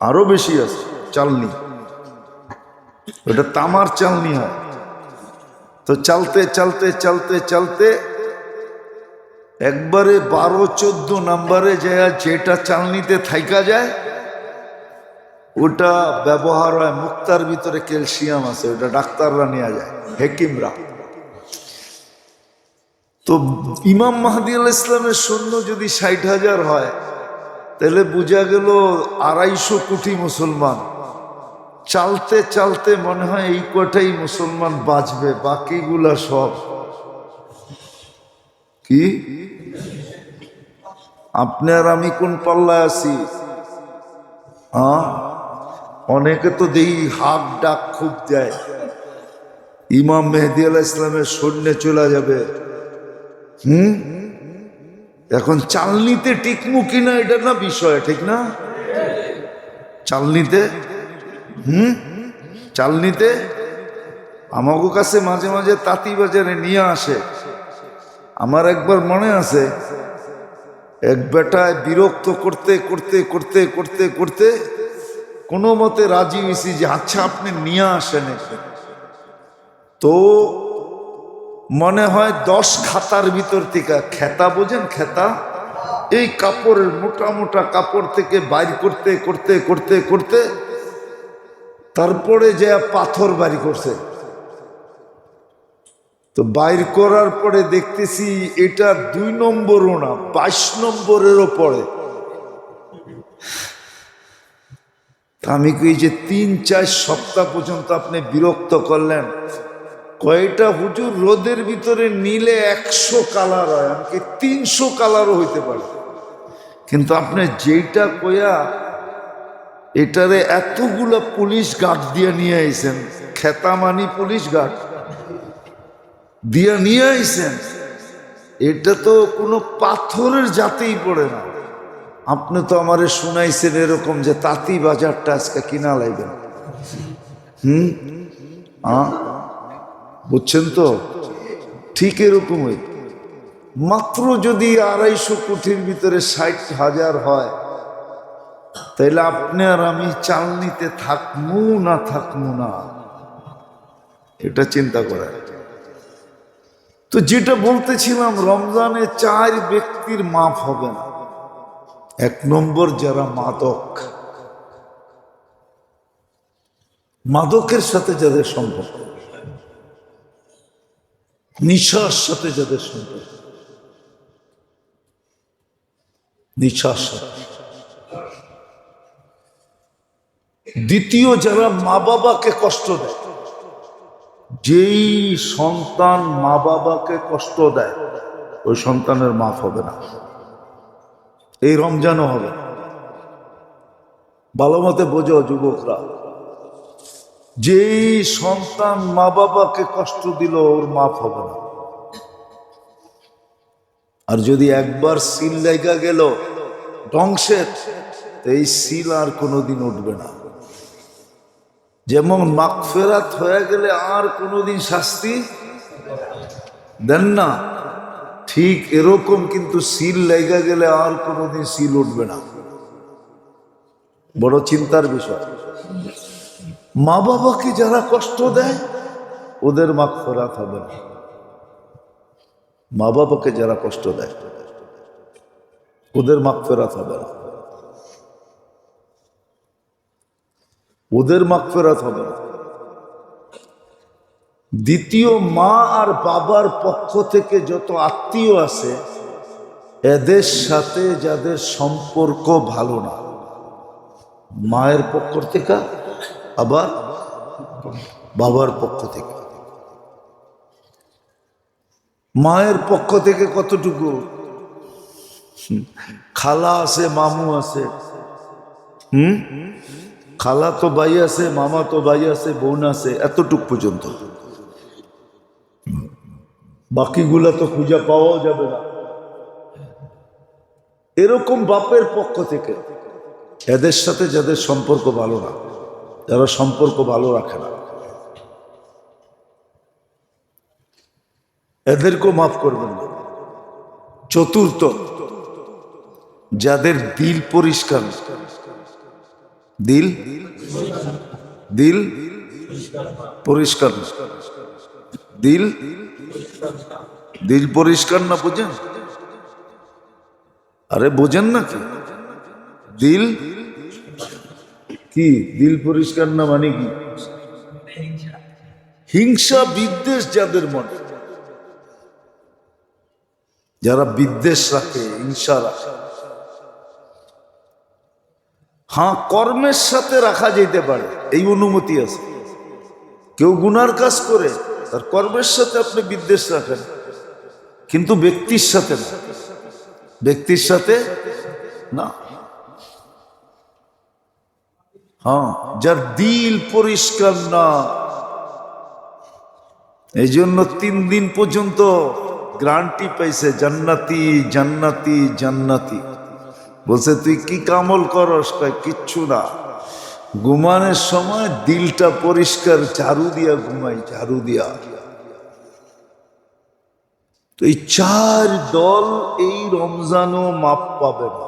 আরো বেশি আছে চালনি। ওটা তামার চালনি হয়। তো চালতে চালতে চালতে চালতে একবারে 12-14 নাম্বারে যায় যেটা চালনিতে থাইকা যায় ওটা ব্যবহার হয়। মুক্তার ভিতরে ক্যালসিয়াম আছে, ওটা ডাক্তাররা নিয়ে যায়, হেকিমরা। তো ইমাম মাহদী আলাইহিস সালামের সৈন্য যদি 60,000 হয় তাহলে বোঝা গেল 250 কোটি মুসলমান। চালতে চালতে মনে হয় এই কটাই মুসলমান বাঁচবে, বাকিগুলা সব কি। আপনি আর আমি কোন পাল্লায় আছি? অনেকে তো দেখি হাক ডাক খুব দেয়, ইমাম মেহেদী আলাইহিস সালামের সৈন্য চলে যাবে। এখন চালনিতে টিকমু কিনা এটা না বিষয়, ঠিক না? চালনিতে চালনিতে আমাকে কাছে মাঝে মাঝে তাঁতি বাজারে নিয়ে আসে। আমার একবার মনে আছে, এক বেটায় বিরক্ত করতে করতে করতে করতে করতে কোনো মতে রাজি হয়েছি যে আচ্ছা আপনি নিয়ে আসেন। তো মনে হয় 10 খাতার ভিতর থেকে, খেতা বোঝেন খেতা, এই কাপড়ের মোটা মোটা কাপড় থেকে বাইর করতে করতে করতে করতে তারপরে যে পাথর বাড়ি করছে। তো বাইর করার পরে দেখতেছি এটা 2 নম্বরও না, 22 নম্বরেরও পড়ে। আমি কই যে 3-4 সপ্তাহ পর্যন্ত আপনি বিরক্ত করলেন, কয়টা হুজুর রোদের ভিতরে নিলে 100 কালার হয়, এমনকি 300 কালারও হইতে পারে, কিন্তু আপনি যেইটা কয়া এটারে এতগুলা পুলিশ গার্ড দিয়ে নিয়ে আইছেন, খেতামানি পুলিশ গার্ড দিয়ে নিয়ে আইছেন, এটা তো কোনো পাথরের জাতেই পড়ে না। আপনি তো আমারে শুনাইছেন এরকম যে তাঁতি বাজারটা আজকে কিনা লাইবেন। বুঝছেন তো? ঠিক এরকমই। মাত্র যদি 250 কোটির ভিতরে 60,000 হয় তাইলে আপনি আর আমি চালনিতে থাকমু না থাকমু না, এটা চিন্তা করেন। তো যেটা বলতেছিলাম, রমজানে 4 ব্যক্তির মাফ হবে না। 1 নম্বর যারা মাদকের সাথে যাদের সম্পর্ক, নিশার সাথে যাদের সম্পর্ক, নিশার সাথে। দ্বিতীয়, যারা মা বাবাকে কষ্ট দেয়। যেই সন্তান মা বাবাকে কষ্ট দেয় ওই সন্তানের মাফ হবে না, এই রমজানও হবে। ভালো মতে বোঝো যুবকরা, যেই সন্তান মা বাবাকে কষ্ট দিল ওর মাফ হবে না। আর যদি একবার সিল লাগা গেল ধ্বংসের, তো এই সিল আর কোনোদিন উঠবে না। যেমন মাগফিরাত হয়ে গেলে আর কোনোদিন শাস্তি দেন না, ঠিক এরকম কিন্তু সিল লাগা গেলে আর কোনোদিন সিল উঠবে না। বড় চিন্তার বিষয়। মা বাবাকে যারা কষ্ট দেয় ওদের মাগফিরাত হবে না। মা বাবাকে যারা কষ্ট দেয় ওদের মাগফিরাত হবে না, ওদের মাগফিরাত হবে না। দ্বিতীয়, মা আর বাবার পক্ষ থেকে যত আত্মীয় আছে এদের সাথে যাদের সম্পর্ক ভালো না, মায়ের পক্ষ থেকে আবার বাবার পক্ষ থেকে। মায়ের পক্ষ থেকে কতটুকু? খালা আছে, মামু আছে, খালা তো ভাই আছে, মামা তো ভাই আছে, বোন আছে, এতটুক পর্যন্ত। বাকিগুলা তো খুঁজে পাওয়াও যাবে না। এরকম বাপের পক্ষ থেকে এদের সাথে যাদের সম্পর্ক ভালো না, যারা সম্পর্ক ভালো রাখে না, এদেরকেও মাফ করবেন না। চতুর্থ, যাদের দিল পরিষ্কার, দিল পরিষ্কার, দিল পরিষ্কার না, বুঝেন? আরে বোঝেন না কি দিল কি দিল পরিষ্কার না মানে কি হিংসা বিদ্বেষ যাদের মনে, যারা বিদ্বেষ রাখে হিংসা রাখে, হ্যাঁ কর্মের সাথে রাখা যেতে পারে এই অনুমতি আছে। কেউ গুনার কাজ করে তার কর্মের সাথে আপনি বিদ্বেষ রাখেন, কিন্তু ব্যক্তির সাথে না, ব্যক্তির সাথে না। হ্যাঁ যার দিল পরিষ্কার না, এই জন্য 3 দিন পর্যন্ত গ্যারান্টি পাইছে জান্নাতি জান্নাতি জান্নাতি। বলছে তুই কি কামল করস? কয় কিচ্ছু না, ঘুমানোর সময় দিলটা পরিষ্কার ঝাড়ু দিয়া ঘুমাই, ঝাড়ু দিয়া। তো এই 4 দল এই রমজানও মাপ পাবে না।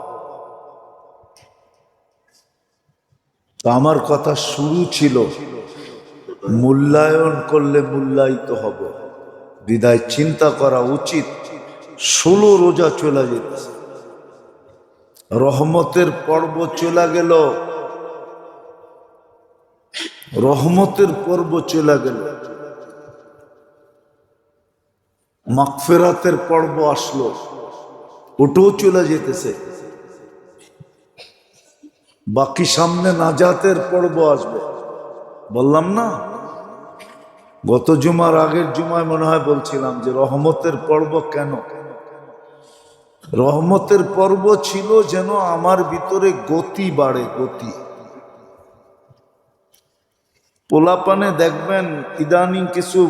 তো আমার কথা শুরু ছিল মূল্যায়ন করলে মূল্যায়িত হবে, বিদায় চিন্তা করা উচিত। 16 রোজা চলে যেতেছে, রহমতের পর্ব চলে গেল, রহমতের পর্ব চলে গেল, মাগফিরাতের পর্ব আসলো, ওটাও চলে যেতেছে। বাকি সামনে নাজাতের পর্ব আসবে। বললাম না গত জুমার আগের জুমায় মনে হয় বলছিলাম যে রহমতের পর্ব কেন? রহমতের পর্ব ছিল যেন আমার ভিতরে গতি বাড়ে, গতি। পোলাপানে দেখবেন ইদানিং কিছু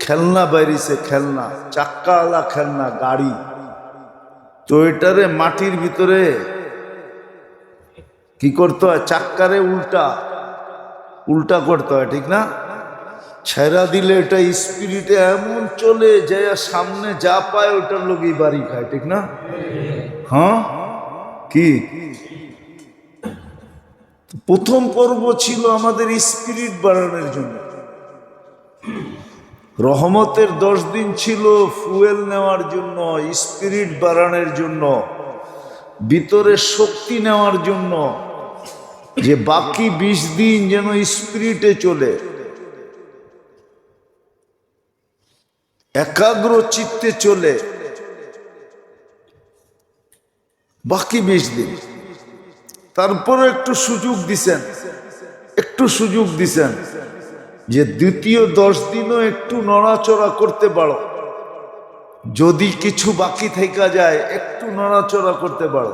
খেলনা বাইরিছে, খেলনা চাক্কাওয়ালা খেলনা গাড়ি, তো এটারে মাটির ভিতরে কি করতে হয়, চাক্কারে উল্টা উল্টা করতে হয়, ঠিক না? ছেড়া দিলে এটা স্পিরিটে এমন চলে যায়, সামনে যা পায় ওটার লোকই বাড়ি খায়, ঠিক না? হ্যাঁ কি প্রথম পর্ব ছিল আমাদের স্পিরিট বাড়ানোর জন্য। রহমতের 10 দিন ছিল ফুয়েল নেওয়ার জন্য, স্পিরিট বাড়ানোর জন্য, ভিতরে শক্তি নেওয়ার জন্য, যে বাকি 20 দিন যেন স্পিরিটে চলে, একাগ্র চিত্তে চলে। বাকি 20 দিন তারপরে একটু সুযোগ দিছেন, একটু সুযোগ দিছেন যে দ্বিতীয় 10 দিনও একটু নড়াচড়া করতে পারো, যদি কিছু বাকি থেকে যায় একটু নড়াচড়া করতে পারো।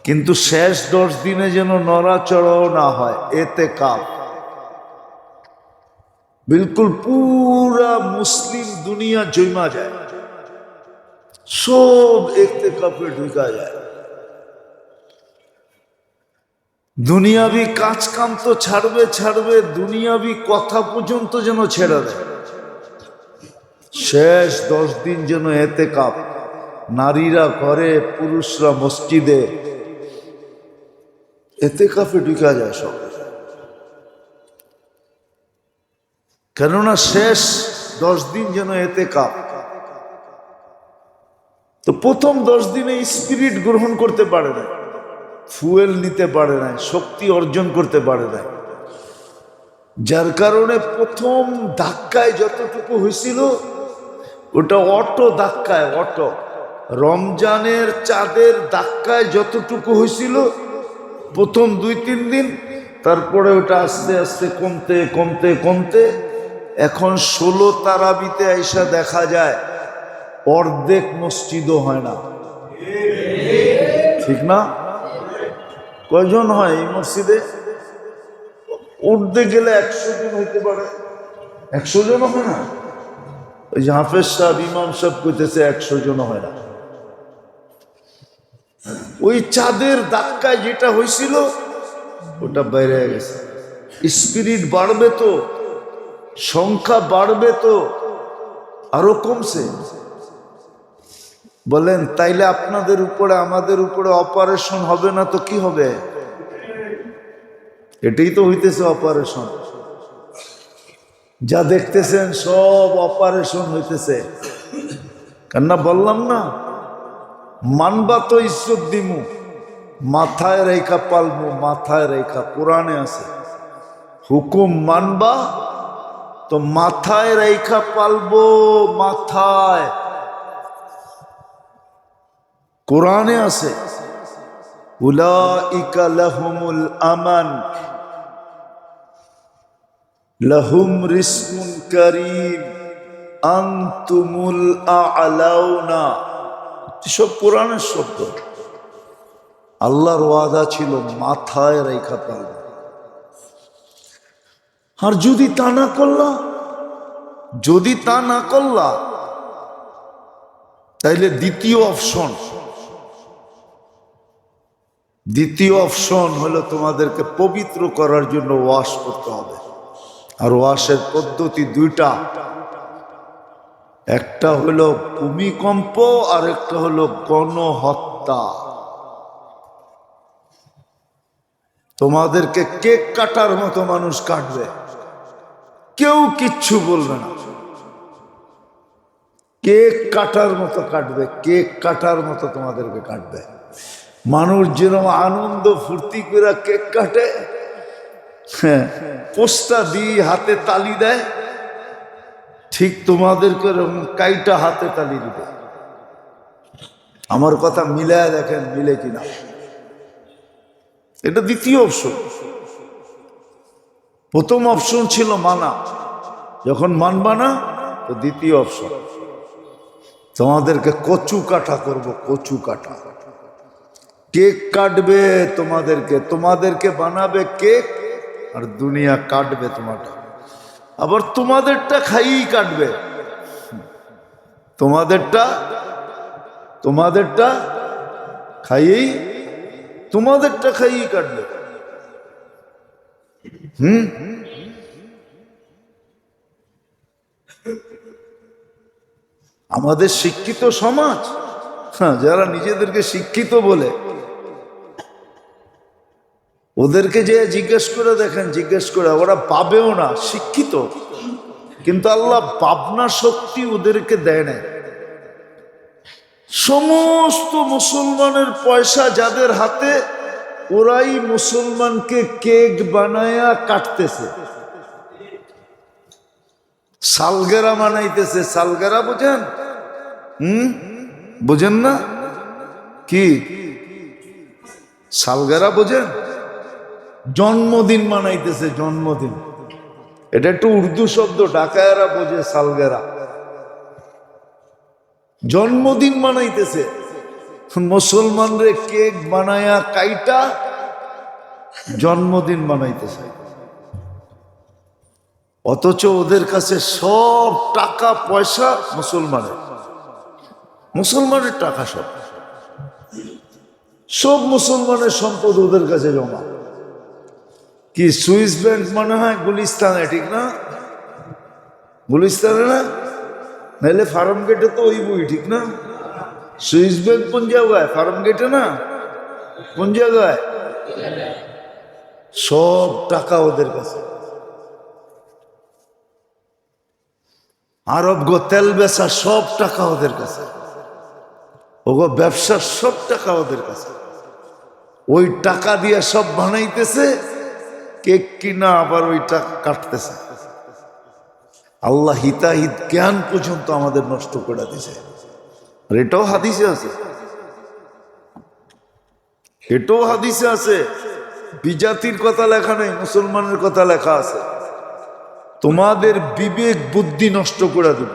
কিন্তু শেষ 10 দিনে যেন নড়াচড়াও না হয়, এতেকাফ। বিলকুল পুরা মুসলিম দুনিয়া জমা যায়, সব এতেকাফে ঢুকা যায়। দুনিয়াবি কাজ কাম তো ছাড়বে ছাড়বে, দুনিয়াবি কথা পর্যন্ত যেন ছেড়ে দেয়। শেষ 10 দিন যেন এতেকাফ, নারীরা ঘরে, পুরুষরা মসজিদে, এতেকাফে ঢুকা যায় সব। কেননা শেষ 10 দিন যেন এতেকাফ। তো প্রথম 10 দিনে স্পিরিট গ্রহণ করতে পারে না, ফুয়েল নিতে পারে না, শক্তি অর্জন করতে পারে না, যার কারণে প্রথম ধাক্কায় যতটুকু হয়েছিল ওটা অটো ধাক্কায়, অটো রমজানের চাঁদের ধাক্কায় যতটুকু হয়েছিল প্রথম 2-3 দিন, তারপরে ওটা আস্তে আস্তে কমতে কমতে কমতে এখন 16 তারাবিতে আইসা দেখা যায় অর্ধেক মসজিদও হয় না, ঠিক না? কয়জন হয় এই মসজিদে? উঠতে গেলে 100 জন হইতে পারে, 100 জন হয় না। ওই যে হাফেজ সাহেব, ইমাম সাহেব কইতেছে 100 জন হয় না। ওই চাঁদের ধাক্কায় যেটা হয়েছিল ওটা বাইরে গেছে। স্পিরিট বাড়বে তো, সংখ্যা বাড়বে তো, আরো কমছে। বলেন তাইলে আপনাদের উপরে আমাদের উপরে অপারেশন হবে না তো কি হবে? এটাই তো হইতেছে অপারেশন। যা দেখতেছেন সব অপারেশন হইতেছে। কেননা বললাম না মানবা তো ইজ্জত দিমু, মাথায় রেখা পালবো, মাথায় রেখা। কোরআনে আছে হুকুম মানবা তো মাথায় রেখা পালবো, মাথায়। কোরআনে আছে উলাইকা লাহুমুল আমান লাহুম রিজকুন কারীম আনতুমুল আ'লাউনা। সব কোরআনের শব্দ। আল্লাহর ওয়াদা ছিল মাথায় রেখা পালবে। আর যদি তা না করলা, যদি তা না করলা, তাইলে দ্বিতীয় অপশন হলো তোমাদেরকে পবিত্র করার জন্য ওয়াশ করতে হবে। আর ওয়াশের পদ্ধতি দুইটা, একটা হলো ভূমিকম্প আর একটা হলো গণহত্যা। তোমাদেরকে কেক কাটার মতো মানুষ কাটবে, কেউ কিচ্ছু বলবে না। কেক কাটার মতো কাটবে, কেক কাটার মতো তোমাদেরকে কাটবে। মানুষ যেরকম আনন্দ ফুর্তি করে কেক কাটে, হ্যাঁ, পোস্টা দিয়ে হাতে তালি দেয়, ঠিক তোমাদেরকে এরকম কাইটা হাতে তালি দিবে। আমার কথা মিলায় দেখেন মিলে কিনা। এটা দ্বিতীয় অপশন। প্রথম অপশন ছিল মানা, যখন মানবা না তো দ্বিতীয় অপশন তোমাদেরকে কচু কাটা করবো, কচু কাটা। কেক কাটবে তোমাদেরকে বানাবে কেক, আর দুনিয়া কাটবে তোমারটা। আবার তোমাদেরটা খাইয়েই কাটবে, তোমাদেরটা খাইয়েই কাটবে। আমাদের শিক্ষিত সমাজ, হ্যাঁ, যারা নিজেদেরকে শিক্ষিত বলে, ওদেরকে যে জিজ্ঞেস করে দেখেন, জিজ্ঞেস করে ওরা পাবেও না, শিক্ষিত, কিন্তু আল্লাহ ভাবনা শক্তি ওদেরকে দেয় না। সমস্ত মুসলমানের পয়সা যাদের হাতে, ওরাই মুসলমানকে কেক বানায়া কাটতেছে, সালগেরা বানাইতেছে। সালগেরা বোঝেন? বোঝেন না কি সালগেরা বোঝেন? জন্মদিন বানাইতেছে, জন্মদিন। এটা একটু উর্দু শব্দ, ঢাকায়রা বোঝে সালগেরা। জন্মদিন বানাইতেছে, মুসলমানরে কেক বানায়া কাইটা জন্মদিন বানাইতেছে। অথচ ওদের কাছে সব টাকা পয়সা মুসলমানের টাকা, সব মুসলমানের সম্পদ ওদের কাছে জমা। কি সুইস ব্যাংক মনে হয় গুলিস্তানে, ঠিক না? গুলিস্তানে না, নাহলে ফার্ম গেটে তো ওই বই, ঠিক না? সুইস ব্যাংক কোন জায়গায়? ফার্ম গেটে না, কোন জায়গায়? সব টাকা ওদের কাছে। আরব গো তেল বেচা সব টাকা ওদের কাছে, ওগো ব্যবসার সব টাকা ওদের কাছে। ওই টাকা দিয়ে সব বানাইতেছে, কেক কিনা আবার ওই টাকা কাটতেছে। আল্লাহ হিতাহিত জ্ঞান পর্যন্ত আমাদের নষ্ট করে দিছে। আর এটাও হাদিসে আছে, এটাও হাদিসে আছে। বিজাতির কথা লেখা নেই, মুসলমানের কথা লেখা আছে। তোমাদের বিবেক বুদ্ধি নষ্ট করে দিব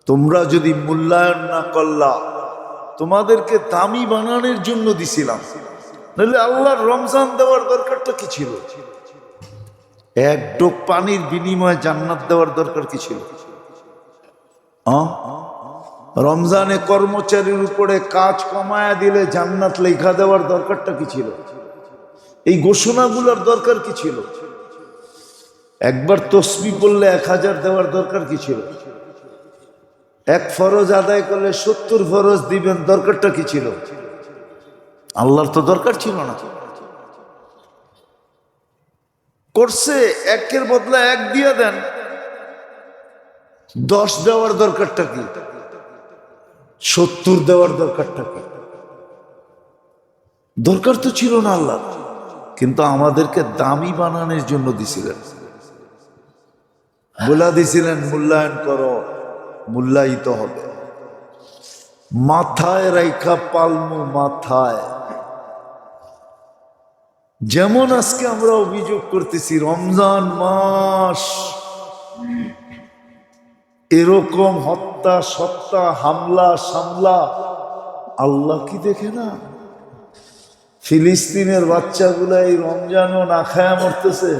তোমরা যদি মূল্যায়ন না করলা। তোমাদেরকে দামি বানানোর জন্য দিছিলাম, নাহলে আল্লাহর রমজান দেওয়ার দরকারটা কি ছিল? এক ডোক পানির বিনিময়ে জান্নাত দেওয়ার দরকার কি ছিল? রমজানে কর্মচারীর উপরে কাজ কমায়া দিলে জান্নাত লেখা দেওয়ার দরকারটা কি ছিল? এই ঘোষণাগুলোর দরকার কি ছিল? একবার তসবিহ পড়লে 1000 দেওয়ার দরকার কি ছিল? এক ফরজ আদায় করলে 70 ফরজ দিবেন, দরকারটা কি ছিল? আল্লাহর তো দরকার ছিল না। করছে একের বদলা 1 দিয়ে দেন, 10 দেওয়ার দরকারটা কি? 70 দেওয়ার দরকারটা কি? দরকার তো ছিল না আল্লাহ, কিন্তু আমাদেরকে দামি বানানোর জন্য দিছিলেন, বলা দিছিলেন মূল্যায়ন করো, মূল্যায়িত হবে। মাথায় রাইখা পালমু মাথায়। যেমন আজকে আমরা অভিযোগ করতেছি রমজান মাস, এরকম হত্যা সত্তা হামলা সামলা আল্লাহ কি দেখে না? ফিলিস্তিনের বাচ্চাগুলা এই রমজানও না খায়া মরতেছে,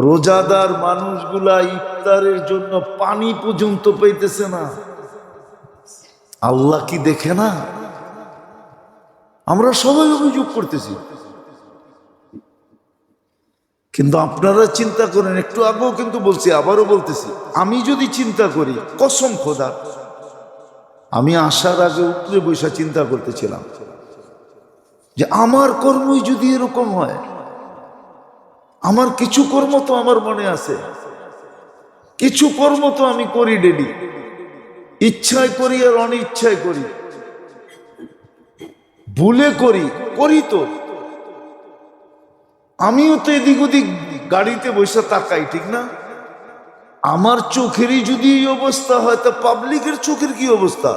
রোজাদার মানুষগুলা ইফতারের জন্য পানি পর্যন্ত পাইতেছে না। আল্লাহ কি দেখে না? আমরা সবাই অভিযোগ করতেছি, কিন্তু আপনারা চিন্তা করেন। একটু আগেও কিন্তু বলছি, আবারও বলতেছি, আমি যদি চিন্তা করি, কসম খোদা, আমি আসার আগে উপরে বসে চিন্তা করতেছিলাম যে আমার কর্মই যদি এরকম হয়, আমার কিছু কর্ম তো আমার মনে আছে, কিছু কর্ম তো আমি করি ডেলি, ইচ্ছায় করি আর অনিচ্ছায় করি, ভুলে করি, করি তো। আমিও তো এদিক ওদিক গাড়িতে বসে তাকাই, ঠিক না? আমার চোখেরই যদি এই অবস্থা হয়, তা পাবলিকের চোখের কি অবস্থা?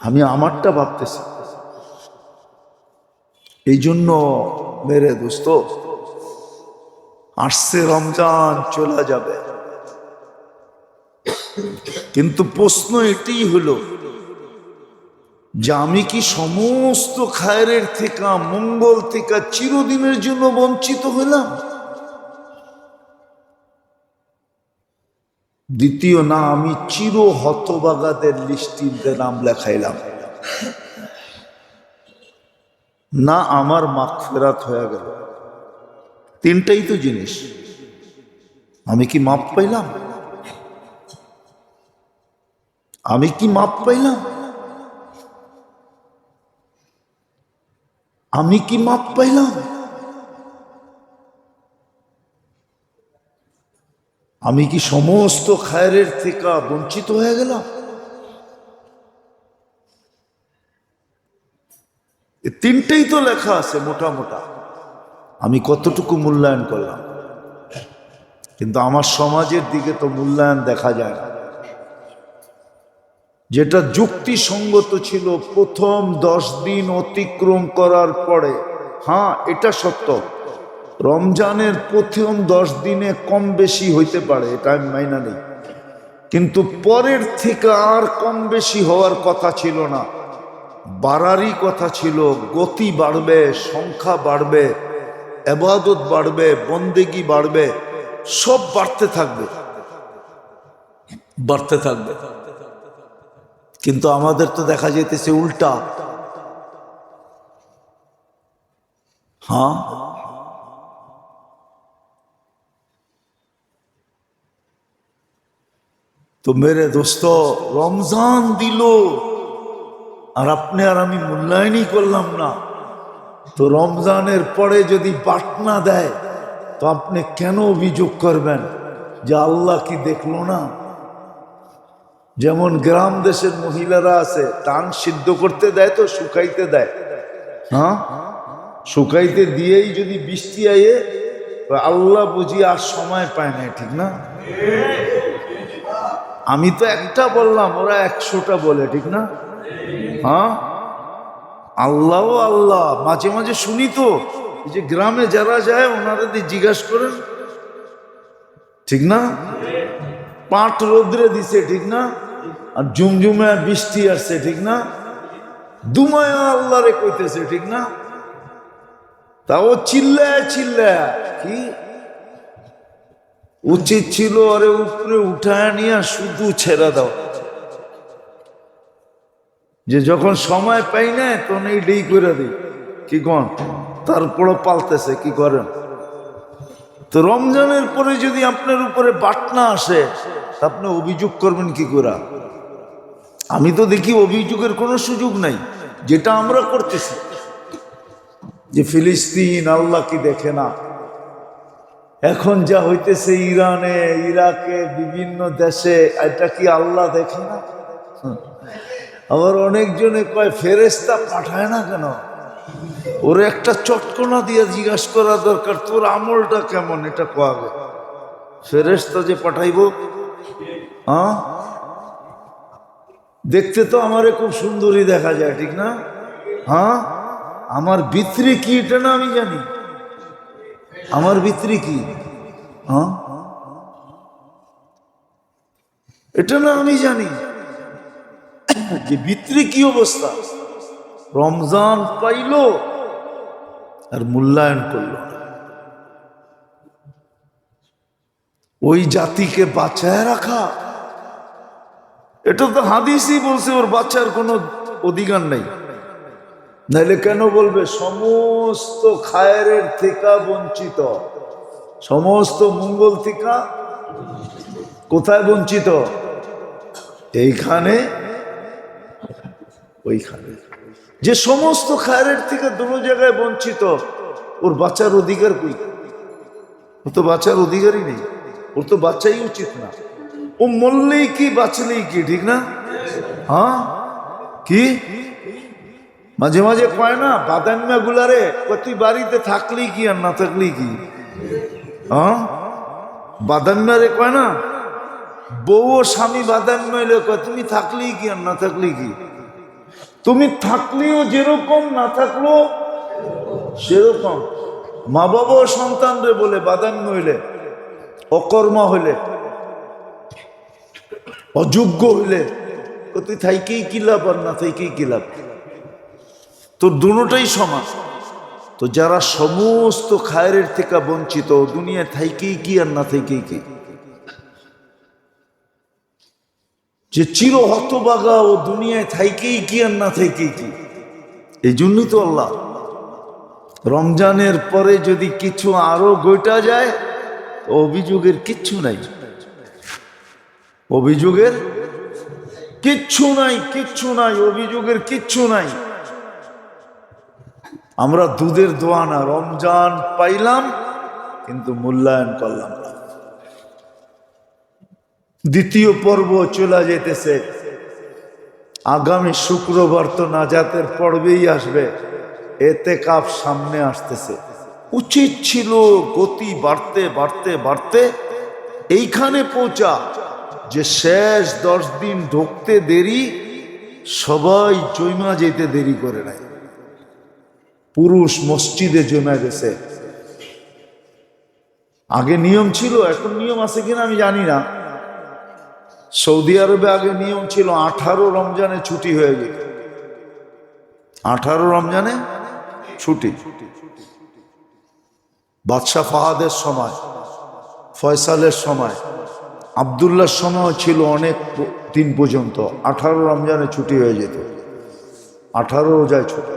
আমি আমারটা ভাবতেছি। এই জন্য মেরে দোস্ত, আসছে রমজান, চলে যাবে, কিন্তু প্রশ্ন এটাই হলো যে আমি কি সমস্ত খায়রের থেকে, মঙ্গল থেকে চিরদিনের জন্য বঞ্চিত হইলাম? দ্বিতীয়, না আমি চির হতবাগাদের লিস্টিতে নাম লেখাইলাম, না আমার মাগফিরাত হয়ে গেল। তিনটাই তো জিনিস। আমি কি মাপ পাইলাম? আমি কি মাপ পাইলাম? আমি কি মাপ পাইলাম? আমি কি সমস্ত খায়রের থেকে বঞ্চিত হয়ে গেলাম? তিনটেই তো লেখা আছে মোটা মোটা। আমি কতটুকু মূল্যায়ন করলাম? কিন্তু আমার সমাজের দিকে তো মূল্যায়ন দেখা যায় না। যেটা যুক্তিসঙ্গত ছিল প্রথম 10 দিন অতিক্রম করার পরে, হ্যাঁ এটা সত্য, রমজানের প্রথম 10 দিনে কম বেশি হইতে পারে, এটা আমি মাইনা নেই, কিন্তু পরের থেকে আর কম বেশি হওয়ার কথা ছিল না, বাড়ারই কথা ছিল। গতি বাড়বে, সংখ্যা বাড়বে, ইবাদত বাড়বে, বন্দেগি বাড়বে, সব বাড়তে থাকবে, বাড়তে থাকবে। কিন্তু আমাদের তো দেখা যেতেছে উল্টা। হ্যাঁ, তো মেরে দোস্ত, রমজান দিল আর আপনি আর আমি মূল্যায়নই করলাম না, তো রমজানের পরে যদি বাটনা দেয়, তো আপনি কেন অভিযোগ করবেন যে আল্লাহ কি দেখলো না? যেমন গ্রাম দেশের মহিলারা আছে, ধান সিদ্ধ করতে দেয় তো শুকাইতে দেয়, হ্যাঁ, শুকাইতে দিয়েই যদি বৃষ্টি আয়ে, আল্লাহ বুঝি আর সময় পায় না, ঠিক না? আমি তো একটা বললাম, ওরা 100টা বলে, ঠিক না? হ্যাঁ, আল্লাহ আল্লাহ মাঝে মাঝে শুনি তো, যে গ্রামে যারা যায় ওনাদের জিজ্ঞাসা করেন, ঠিক না? পাট রোদ্রে দিছে, ঠিক না? আর ঝুমঝুমে বৃষ্টি আসছে, ঠিক না? দুমায়া আল্লাহ রে কইতেছে, ঠিক না? তাও চিল্লায় চিল্লায়। কি উচিত ছিল আরে উপরে উঠায় নিয়ে শুধু ছেড়ে দাও, যে যখন সময় পাই না তখন এইটাই করে দিই, কি কন? তারপরও পালতেছে, কি করেন? তো রমজানের পরে যদি আপনার উপরে বাটনা আসে, আপনি অভিযোগ করবেন কি করে? আমি তো দেখি অভিযোগের কোনো সুযোগ নাই, যেটা আমরা করতেছি, যে ফিলিস্তিন আল্লাহ কি দেখে না, এখন যা হইতেছে ইরানে, ইরাকে, বিভিন্ন দেশে, এটা কি আল্লাহ দেখে না? আবার অনেকজনে কয় ফেরেশতা পাঠায় না কেন? ওরে একটা চটকনা দিয়ে জিজ্ঞাসা করা দরকার, তোর আমলটা কেমন, এটা কবে ফেরেশতা যে পাঠাইব? হ্যাঁ, দেখতে তো আমারে খুব সুন্দরী দেখা যায়, ঠিক না? হ্যাঁ, আমার ভিতরে কি এটা না আমি জানি, আমার ভিতরে কি, হ্যাঁ এটা না আমি জানি যে ভিতরে কি অবস্থা। রমজান পাইল আর মূল্যায়ন করল না। ওই জাতিকে বাঁচায় রাখা, এটা তো হাদিসই বলছে ওর বাচ্চার কোনো অধিকার নেই। নাইলে কেন বলবে সমস্ত খায়ের থেকে বঞ্চিত, সমস্ত মঙ্গল থেকে কোথায় বঞ্চিত? এইখানে, ওইখানে। যে সমস্ত খায়ের থেকে দুটো জায়গায় বঞ্চিত, ওর বাচ্চার অধিকার কই? ওর তো বাচ্চার অধিকারই নেই, ওর তো বাচ্চাই উচিত না। ও মরলেই কি বাঁচলেই কি, ঠিক না? হ্যাঁ, কি মাঝে মাঝে কয় না বাদাম্মা গুলারে, তুই বাড়িতে থাকলেই কি আর না থাকলেই কি? হ্যাঁ, বাদাম্মারে কয় না, বউ ও স্বামী বাদাম্মা এলে কয় তুমি থাকলেই কি আর না থাকলেই কি? তুমি থাকলেও যেরকম, না থাকলেও সেরকম। মা বাবা ও সন্তানরে বলে বাদাম্য হইলে, অকর্মা হইলে, অযোগ্য হইলে তুই থাইকেই কি লাভ আর না থাইকেই কি লাভ, তোর দুটোটাই সমান। তো যারা সমস্ত খায়ের থেকে বঞ্চিত, দুনিয়ায় থাইকেই কি আর না থাইকেই কি, যে চির হতবাগা ও দুনিয়ায় থাইকেই কি আর না থাইকেই কি। এই জন্যই তো আল্লাহ রমজানের পরে যদি কিছু আরো গোটা যায়, অভিযোগের কিচ্ছু নাই, অভিযোগের কিচ্ছু নাই, কিচ্ছু নাই, অভিযোগের কিচ্ছু নাই। আমরা দুধের দোয়া না, রমজান পাইলাম কিন্তু মূল্যায়ন করলাম না। দ্বিতীয় পর্ব চলে যেতেছে, আগামী শুক্রবার তো নাজাতের পর্বেই আসবে, এতেকাফ সামনে আসতেছে। উচিত ছিল গতি বাড়তে বাড়তে বাড়তে এইখানে পৌঁছা যে শেষ 10 দিন ঢুকতে দেরি, সবাই জৈমা যেতে দেরি করে নাই। পুরুষ মসজিদে জমা গেছে। আগে নিয়ম ছিল, এখন নিয়ম আছে কিনা আমি জানি না। সৌদি আরবে আগে নিয়ম ছিল 18 রমজানে ছুটি হয়ে যেত, 18 রমজানে ছুটি। বাদশাহ ফাহাদের সময়, ফয়সালের সময়, আবদুল্লাহর সময় ছিল অনেক দিন পর্যন্ত 18 রমজানে ছুটি হয়ে যেত, 18 রোজায় ছুটি।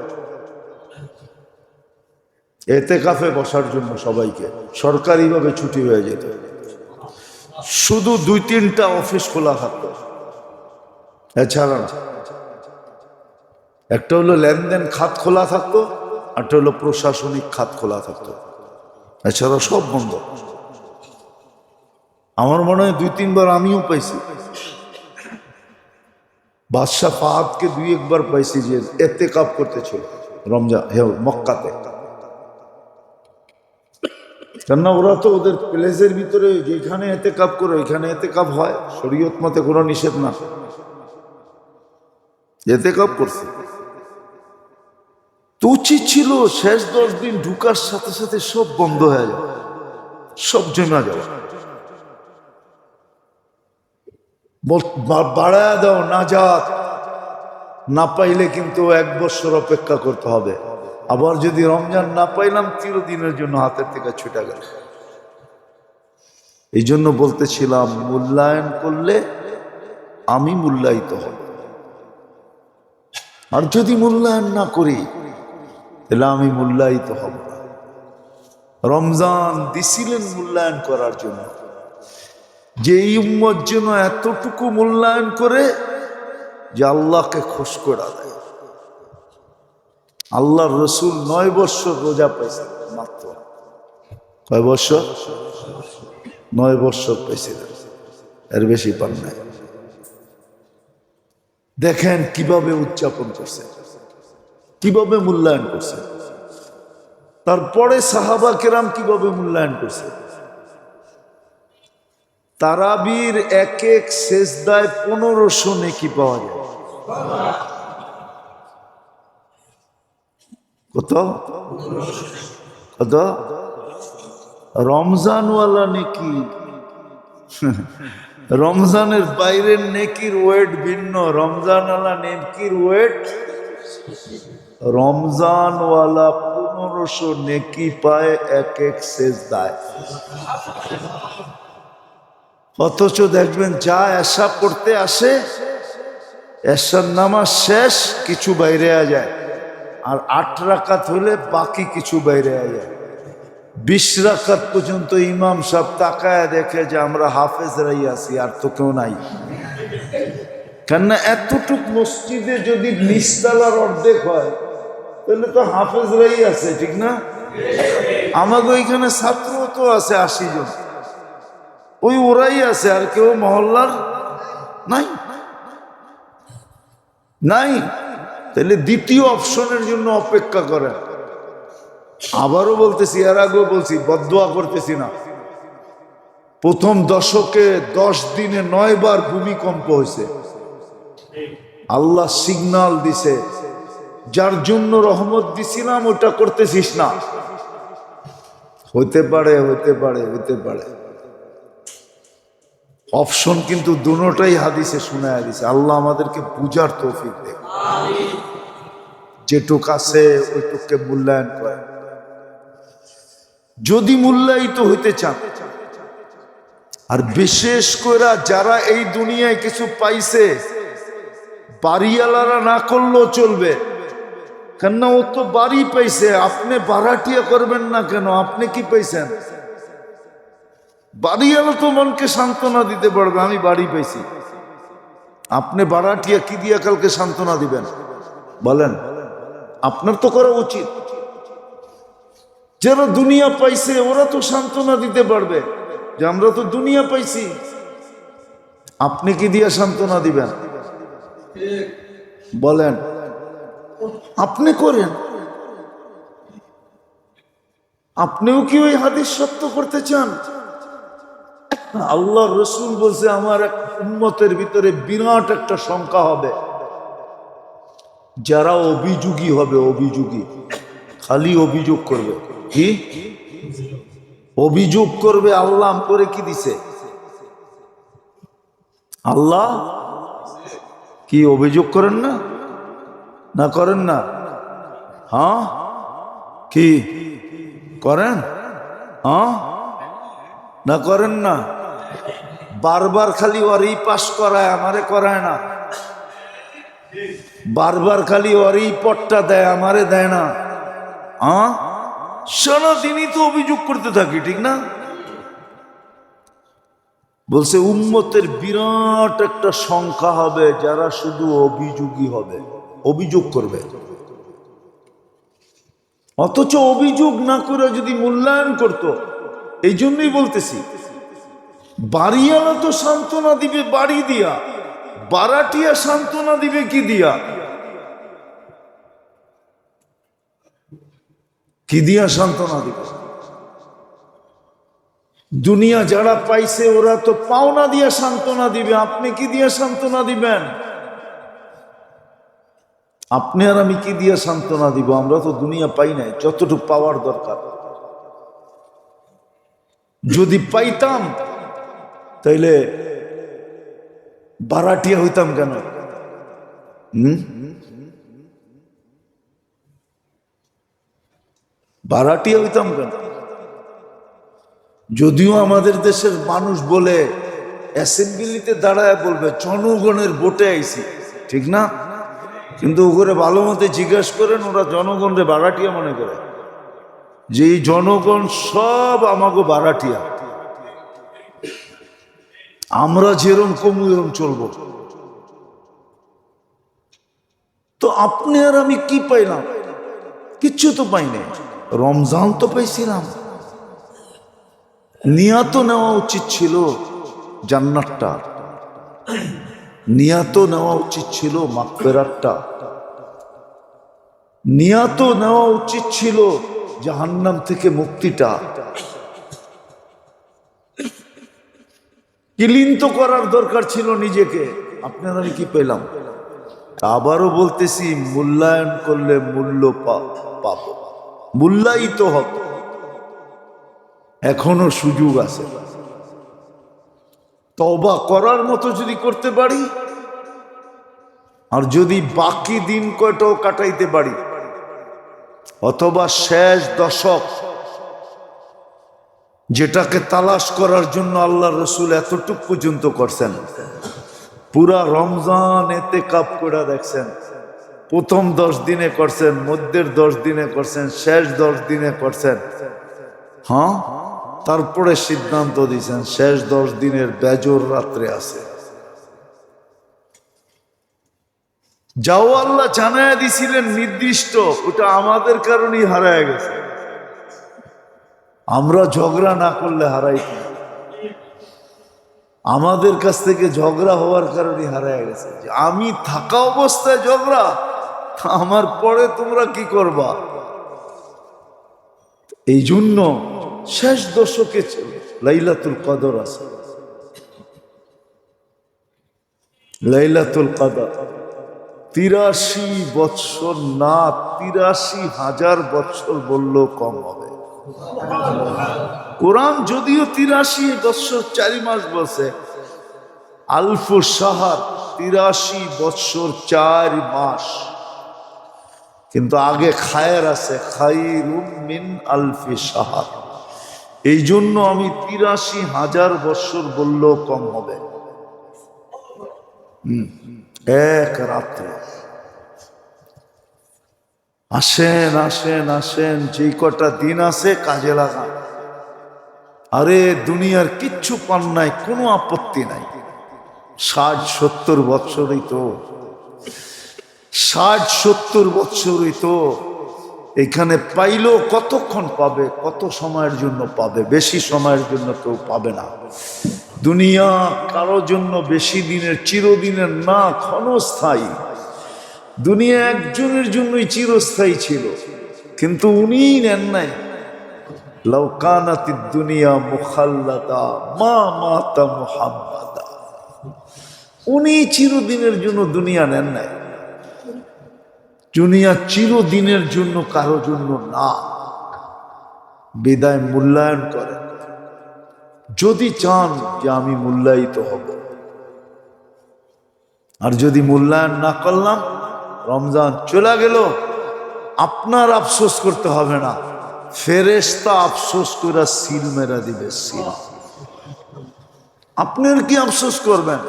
এতেকাফে বসার জন্য সবাইকে সরকারিভাবে ছুটি হয়ে যেত। শুধু 2-3টা অফিস খোলা থাকতো, এছাড়া না। একটা হলো লেনদেন খাত খোলা থাকতো, একটা হলো প্রশাসনিক খাত খোলা থাকতো, এছাড়া সব বন্ধ। আমার মনে হয় 2-3 বার আমিও পাইছি। বাদশাহ ফাহাদকে 2-1 বার পাইছি যে এতেকাফ করতেছিল রমজান মক্কাতে। কেননা ওরা তো ওদের প্লেসের ভিতরে যেখানে এতেকাফ করে ওইখানে এতেকাফ হয়, শরীয়ত মতে কোনো নিষেধ না, এতেকাফ করছে। তো উচিত ছিল শেষ 10 দিন ঢুকার সাথে সাথে সব বন্ধ হয়ে যাবে, সব জমা যাবে। বাড়ায় দাও নাজাত, না পাইলে কিন্তু 1 বছর অপেক্ষা করতে হবে। আবার যদি রমজান না পাইলাম, চিরদিনের জন্য হাতের থেকে ছুটে গেল। এই জন্য বলতেছিলাম, মূল্যায়ন করলে আমি মূল্যায়িত হব, আর যদি মূল্যায়ন না করি তাহলে আমি মূল্যায়িত হব না। রমজান দিছিলেন মূল্যায়ন করার জন্য, যে এই উম্মত যেন এতটুকু মূল্যায়ন করে যে আল্লাহকে খুশ করে দেয়। আল্লাহর রসুল 9 বছর রোজা পাইছেন মাত্র, কয় বছর? 9 বছর পেয়েছিলেন, এর বেশি পান নাই। দেখেন কিভাবে উদযাপন করছে, কিভাবে মূল্যায়ন করছে। তারপরে সাহাবা কেরাম কিভাবে মূল্যায়ন করছে। তারাবির এক এক সেজদায় 1500 নেকি পাওয়া যায়। কত কত? রমজানওয়ালা নেকি, রমজানের বাইরের নেকির ওয়েট ভিন্ন, রমজানওয়ালা নেকির ওয়েট। রমজানওয়ালা 1500 নেকি পায় এক এক সেজদায়। অথচ দেখবেন যা এশা পড়তে আসে, এশার নামাজ শেষ কিছু বাইরে যায়, আর 8 রাকাত হলে বাকি কিছু বাইরে যায়। 20 রাকাত পর্যন্ত ইমাম সাহেব তাকায় দেখে যে আমরা হাফেজরাই আছি, আর তো কেউ নাই। কেননা এতটুক মসজিদে যদি নিচতলার অর্ধেক হয় তাহলে তো হাফেজরাই আছে, ঠিক না? আমাদের ওইখানে ছাত্র তো আছে 80 জন, ওই ওরাই আছে, আর কেউ মহল্লার নাই নাই। তাহলে দ্বিতীয় অপশনের জন্য অপেক্ষা করেন। আবারও বলতেছি, এর আগেও বলছি, বদদোয়া করতেছি না। প্রথম দশকে 10 দিনে 9 বার ভূমিকম্প হয়েছে। আল্লাহ সিগন্যাল দিছে, যার জন্য রহমত দিছিলাম ওটা করতেছিস না। হইতে পারে হইতে পারে হইতে পারে, অপশন কিন্তু দুটোটাই হাদিসে শোনায় দিছে। আল্লাহ আমাদেরকে বুঝার তৌফিক দেয়, যেটুক আছে ওইটুককে মূল্যায়ন করে। যদি মূল্যায়িত হইতে চান, আর বিশেষ করে যারা এই দুনিয়ায় কিছু পাইছে, বাড়িওয়ালারা না করলেও চলবে, কেননা ও তো বাড়ি পাইছে। আপনি ভাড়াটিয়া করবেন না কেন? আপনি কি পাইছেন? বাড়িওয়ালা তো মনকে সান্ত্বনা দিতে পারবে, আমি বাড়ি পাইছি। আপনি ভাড়াটিয়া কি দিয়া কালকে সান্ত্বনা দিবেন বলেন? আপনার তো করা উচিত। যারা দুনিয়া পাইছে ওরা তো সান্ত্বনা দিতে পারবে যে আমরা তো দুনিয়া পাইছি। আপনি কি দিয়া সান্ত্বনা দিবেন বলেন? আপনি করেন। আপনিও কি ওই হাদিস সত্য করতে চান? আল্লাহ রসুল বলছে আমার এক উম্মতের ভিতরে বিরাট একটা সংখ্যা হবে যারা অভিযোগী হবে। অভিযোগী, খালি অভিযোগ করবে। কি অভিযোগ করবে? আল্লাহ করে কি দিছে? আল্লাহ কি অভিযোগ করেন না? না করেন না? হ্যাঁ কি করেন? হ্যাঁ না করেন না? বারবার খালি ওরই পাস করায়, আমারে করায় না। বারবার খালি ওরই পট্টা দেয়, আমারে দেয় না। সারাদিনই তো অভিযোগ করতে থাকি, ঠিক না? বলছে উম্মতের বিরাট একটা সংখ্যা হবে যারা শুধু অভিযোগী হবে, অভিযোগ করবে। অথচ অভিযোগ না করে যদি মূল্যায়ন করত, এই জন্যই বলতেছি, বাড়িওয়ালা তো সান্ত্বনা দিবে বাড়ি দিয়া, বারাটিয়া সান্ত্বনা দিবে কি দিয়া? কি দিয়া সান্ত্বনা দিবে? দুনিয়া যারা পাইছে ওরা তো পাওনা দিয়া সান্ত্বনা দিবে। আপনি কি দিয়া সান্ত্বনা দিবেন? আপনি আর আমি কি দিয়া সান্ত্বনা দিব? আমরা তো দুনিয়া পাই নাই যতটুকু পাওয়ার দরকার। যদি পাইতাম তাইলে বারাটিয়া হইতাম কেন? বারাটিয়া হইতাম কেন? যদিও আমাদের দেশের মানুষ বলে, অ্যাসেম্বলিতে দাঁড়ায় বলবে জনগণের ভোটে আইছি, ঠিক না? কিন্তু ওরে ভালো মতো জিজ্ঞেস করেন, ওরা জনগণরে বারাটিয়া মনে করে, যে এই জনগণ সব আমাকে বারাটিয়া, আমরা যেরম কমু এরম চলবো। তো আপনি আর আমি কি পাইলাম? কিচ্ছু তো পাই নাই। রমজান তো পাইছিলাম, নিয়াত নেওয়া উচিত ছিল জান্নাতটা, নিয়াত নেওয়া উচিত ছিল মাগফিরাতটা, নিয়াত নেওয়া উচিত ছিল জাহান্নাম থেকে মুক্তিটা। ক্লিন তো করার দরকার ছিল নিজেকে। আপনারা আমি কি পেলাম? আবারও বলতেছি, মূল্যায়ন করলে মূল্য পাব, মূল্যায়িত হবে। এখনো সুযোগ আছে। তওবা করার মতো যদি করতে পারি, আর যদি বাকি দিন কয়টাও কাটাইতে পারি, অথবা শেষ দশক যেটাকে তালাশ করার জন্য আল্লাহ রসুল এতটুক পর্যন্ত করছেন, পুরা রমজান এতেকাব করে দেখছেন। প্রথম 10 দিনে করছেন, মধ্যের 10 দিনে করছেন, শেষ 10 দিনে করছেন। হ্যাঁ, তারপরে সিদ্ধান্ত দিয়েছেন শেষ 10 দিনের বেজর রাত্রে আছে। যাও আল্লাহ জানায় দিছিলেন নির্দিষ্ট, ওটা আমাদের কারণেই হারায় গেছে। আমরা ঝগড়া না করলে হারাইতাম, আমাদের কাছ থেকে ঝগড়া হওয়ার কারণে হারায় গেছে। যে আমি থাকা অবস্থায় ঝগড়া, আমার পরে তোমরা কি করবা? এই জন্য শেষ দশকে লাইলাতুল কদর আছে। লাইলাতুল কদর 83 বৎসর না, 83,000 বৎসর বললেও কম হবে। কোরআন যদিও 83 বৎসর 4 মাস বলছে, আলফু শাহর 83 বৎসর 4 মাস, কিন্তু আগে খায়ের আছে, খায়রুম মিন আলফি শাহর। এই জন্য আমি 83,000 বৎসর বললেও কম হবে। এক রাত্রে আসেন আসেন আসেন, যে কটা দিন আছে কাজে লাগান। আরে দুনিয়ার কিচ্ছু পান নাই, কোনো আপত্তি নাই। 60-70 বৎসরই তো, 60-70 বৎসরই তো। এখানে পাইলেও কতক্ষণ পাবে, কত সময়ের জন্য পাবে? বেশি সময়ের জন্য কেউ পাবে না। দুনিয়া কারো জন্য বেশি দিনের, চিরদিনের না, ক্ষণস্থায়ী। দুনিয়া একজনের জন্যই চিরস্থায়ী ছিল, কিন্তু উনি নেন নাই। লাউ কানাতিদ দুনিয়া মুখাল্লাদা মা মাতা মুহাম্মাদা। উনি চিরদিনের জন্য দুনিয়া নেন নাই। দুনিয়া চিরদিনের জন্য কারো জন্য না। বিদায় মূল্যায়ন করেন যদি চান যে আমি মূল্যায়িত হব। আর যদি মূল্যায়ন না করলাম, রমজান চলে গেল, আপনার আফসোস করতে হবে না, ফেরেশতা আফসোস করে সিল মেরা দিবে, সিল। আপনার কি আফসোস করবেন?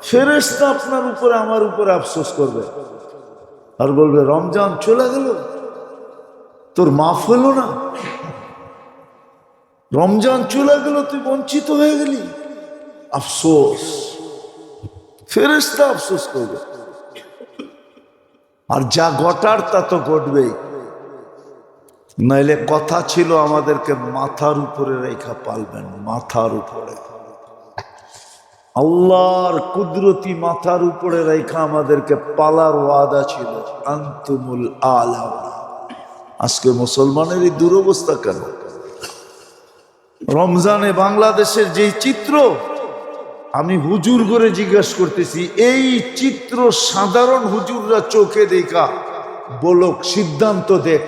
ফেরেশতা আপনার উপরে, আমার উপরে আফসোস করবে আর বলবে রমজান চলে গেল, তোর মাফ হলো না, রমজান চলে গেল, তুই বঞ্চিত হয়ে গেলি। আফসোস, ফেরেশতা আফসোস করবে। আর যা ঘটার তা তো ঘটবেই। নাইলে কথা ছিল আমাদেরকে মাথার উপরে রেখা পালবেন, মাথার উপরে। আল্লাহর কুদরতি মাথার উপরে রেখা আমাদেরকে পালার ওয়াদা ছিল, আনতুমুল আলাউনা। আজকে মুসলমানের এই দুরবস্থা কেন? রমজানে বাংলাদেশের যে চিত্র, আমি হুজুর করে জিজ্ঞাসা করতেছি, এই চিত্র সাধারণ হুজুররা চোখে দেখা বলক, সিদ্ধান্ত দেখ,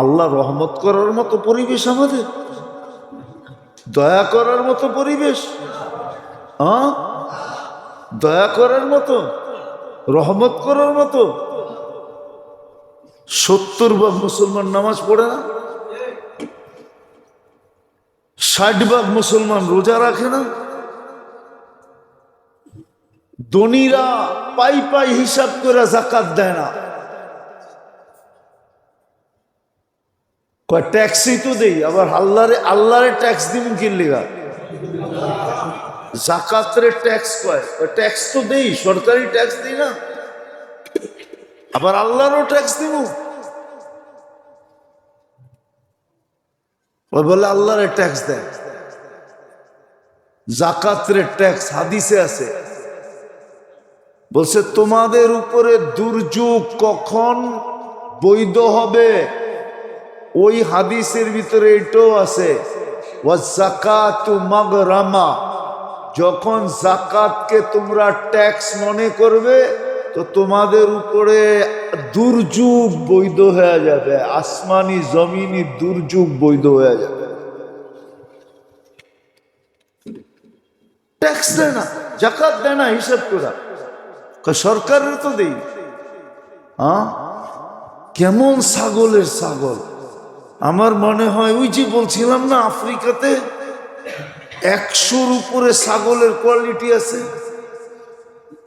আল্লাহ রহমত করার মতো পরিবেশ আমাদের, দয়া করার মতো পরিবেশ, দয়া করার মতো, রহমত করার মতো। 70% মুসলমান নামাজ পড়ে না, 60% মুসলমান রোজা রাখে না। ধনীরা পাই পাই হিসাব করে যাকাত দেয় না। কয় ট্যাক্সই তো দেই, আবার আল্লাহরে ট্যাক্স দিব কি লিগা? যাকাতরে ট্যাক্স কয়, ট্যাক্স তো দেই, সরকারি ট্যাক্স দিই না, আবার আল্লাহরও ট্যাক্স দিব। বলে আল্লাহরে ট্যাক্স দেয়। জাকাতের ট্যাক্স হাদিসে আছে, বলছে তোমাদের উপরে দুর্যোগ কখন বৈধ হবে, ওই হাদিসের ভিতরে এটাও আছে, ওয়াজাকাতু মাগরামা, যখন জাকাতকে তোমরা ট্যাক্স মনে করবে তো তোমাদের উপরে দুর্যোগ বৈধ হয়ে যাবে, আসমানি জমিনি দুর্যোগ বৈধ হয়ে যাবে। ট্যাক্স দেয় না, জাকাত দেয় না, হিসাব করা সরকারের তো দেই। কেমন ছাগলের ছাগল। আমার মনে হয় ওই যে বলছিলাম না আফ্রিকাতে 100-র উপরে ছাগলের কোয়ালিটি আছে,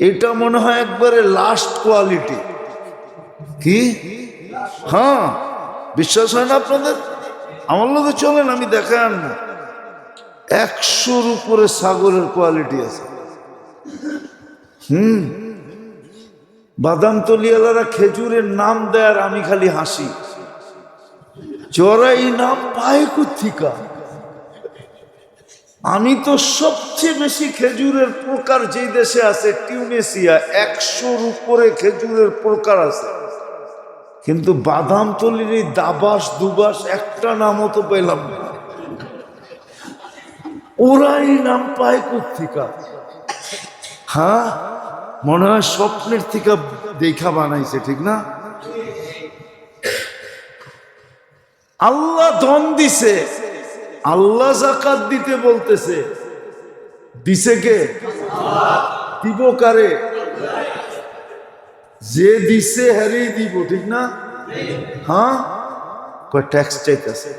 এটা মনে হয় একবারে লাস্ট কোয়ালিটি। কি? হ্যাঁ, বিশ্বাস হয় না আপনাদের? আমার লোকে চলেন, আমি দেখাই আনবো। 100-র উপরে ছাগলের কোয়ালিটি আছে। বাদাম তলিয়ালারা খেজুরের নাম দেয় আর আমি খালি হাসি, চড়াই নাম পায় কোথেকা? আমি তো সবচেয়ে বেশি খেজুরের প্রকার যেই দেশে আছে টিউনেসিয়া, 100-র উপরে খেজুরের প্রকার আছে, কিন্তু বাদাম তলির এই দাবাস দুবাস একটা নামও তো পেলাম না। ওরাই নাম পায় কোথেকা? হ্যাঁ, মনে হয় স্বপ্নের থেকে দেখা বানাইছে, ঠিক না? আল্লাহ ধন দিছে, আল্লাহ জাকাত দিতে বলতেছে, দিছে কে? দিব কারে? যে দিছে হ্যারেই দিব, ঠিক না? হ্যাঁ, ট্যাক্স চাইতেছে।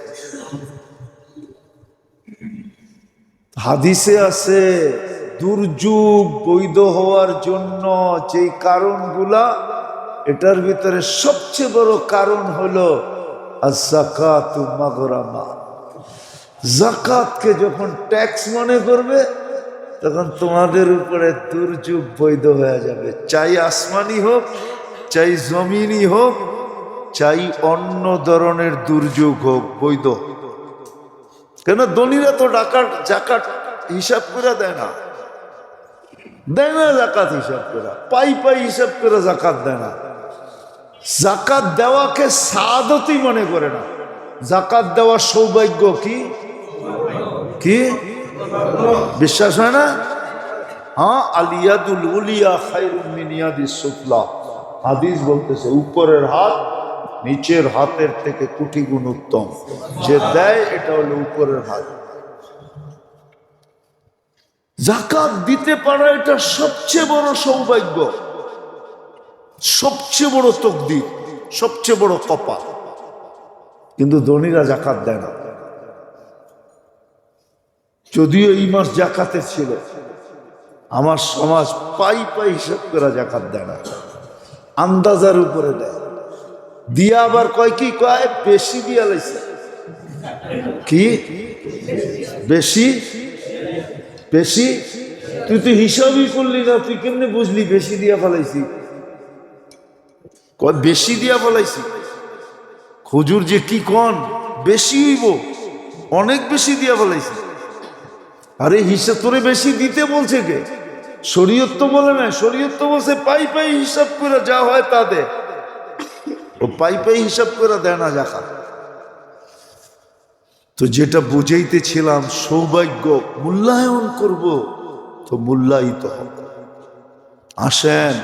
হাদিসে আছে দুর্যোগ বৈধ হওয়ার জন্য যে কারণগুলা, এটার ভিতরে সবচেয়ে বড় কারণ হলো আয-যাকাতু মাগরামা। জাকাতকে যখন ট্যাক্স মনে করবে তখন তোমাদের উপরে দুর্যোগ বৈধ হয়ে যাবে, চাই আসমানি হোক, চাই জমিনি হোক, চাই অন্য ধরনের দুর্যোগ হোক, বৈধ। কেন? ধনীরা তো জাকাত হিসাব করে দেয় না, দেয় না জাকাত হিসাব করে, পাই পাই হিসাব করে জাকাত দেয় না। জাকাত দেওয়াকে সাদতই মনে করে না, জাকাত দেওয়া সৌভাগ্য। কি কি বিশ্বাস হয় না? হ্যাঁ, আলিয়াদুল উলিয়া খায়রুম মিন ইয়াদিস সুফলা, হাদিস বলতেছে উপরের হাত নিচের হাতের থেকে কোটি গুণ উত্তম। যে দেয় এটা হলো উপরের হাত। জাকাত দিতে পারা এটা সবচেয়ে বড় সৌভাগ্য, সবচেয়ে বড় তকদির, সবচেয়ে বড় কপাল। কিন্তু ধনীরা জাকাত দেয় না। যদিও এই মাস জাকাতের ছিল, আমার সমাজ পাই পাই হিসাব করে জাকাত দেয় না, আন্দাজার উপরে দেয়। দিয়া আবার কয় কি কয়, বেশি দিয়া লাইছে। কি বেশি? বেশি? তুই তো হিসাবই করলি না, তুই কেমনে বুঝলি বেশি দিয়া ফেলাইছি? কয় বেশি দিয়া ফেলাইছি। হুজুর যে কি কন, বেশি হইব, অনেক বেশি দিয়া ফেলাইছি। আরে হিসাব তোরে বেশি দিতে বলছে কে? শরীয়ত তো বলে না, শরীয়ত তো বলছে পাই পাই হিসাব করে যা হয় তা দে। ও পাই পাই হিসাব করে দেয় না জাকাত। তো যেটা বুঝাইতেছিলাম, সৌভাগ্য মূল্যায়ন করব তো মূল্যায়িত হবে। আসেন,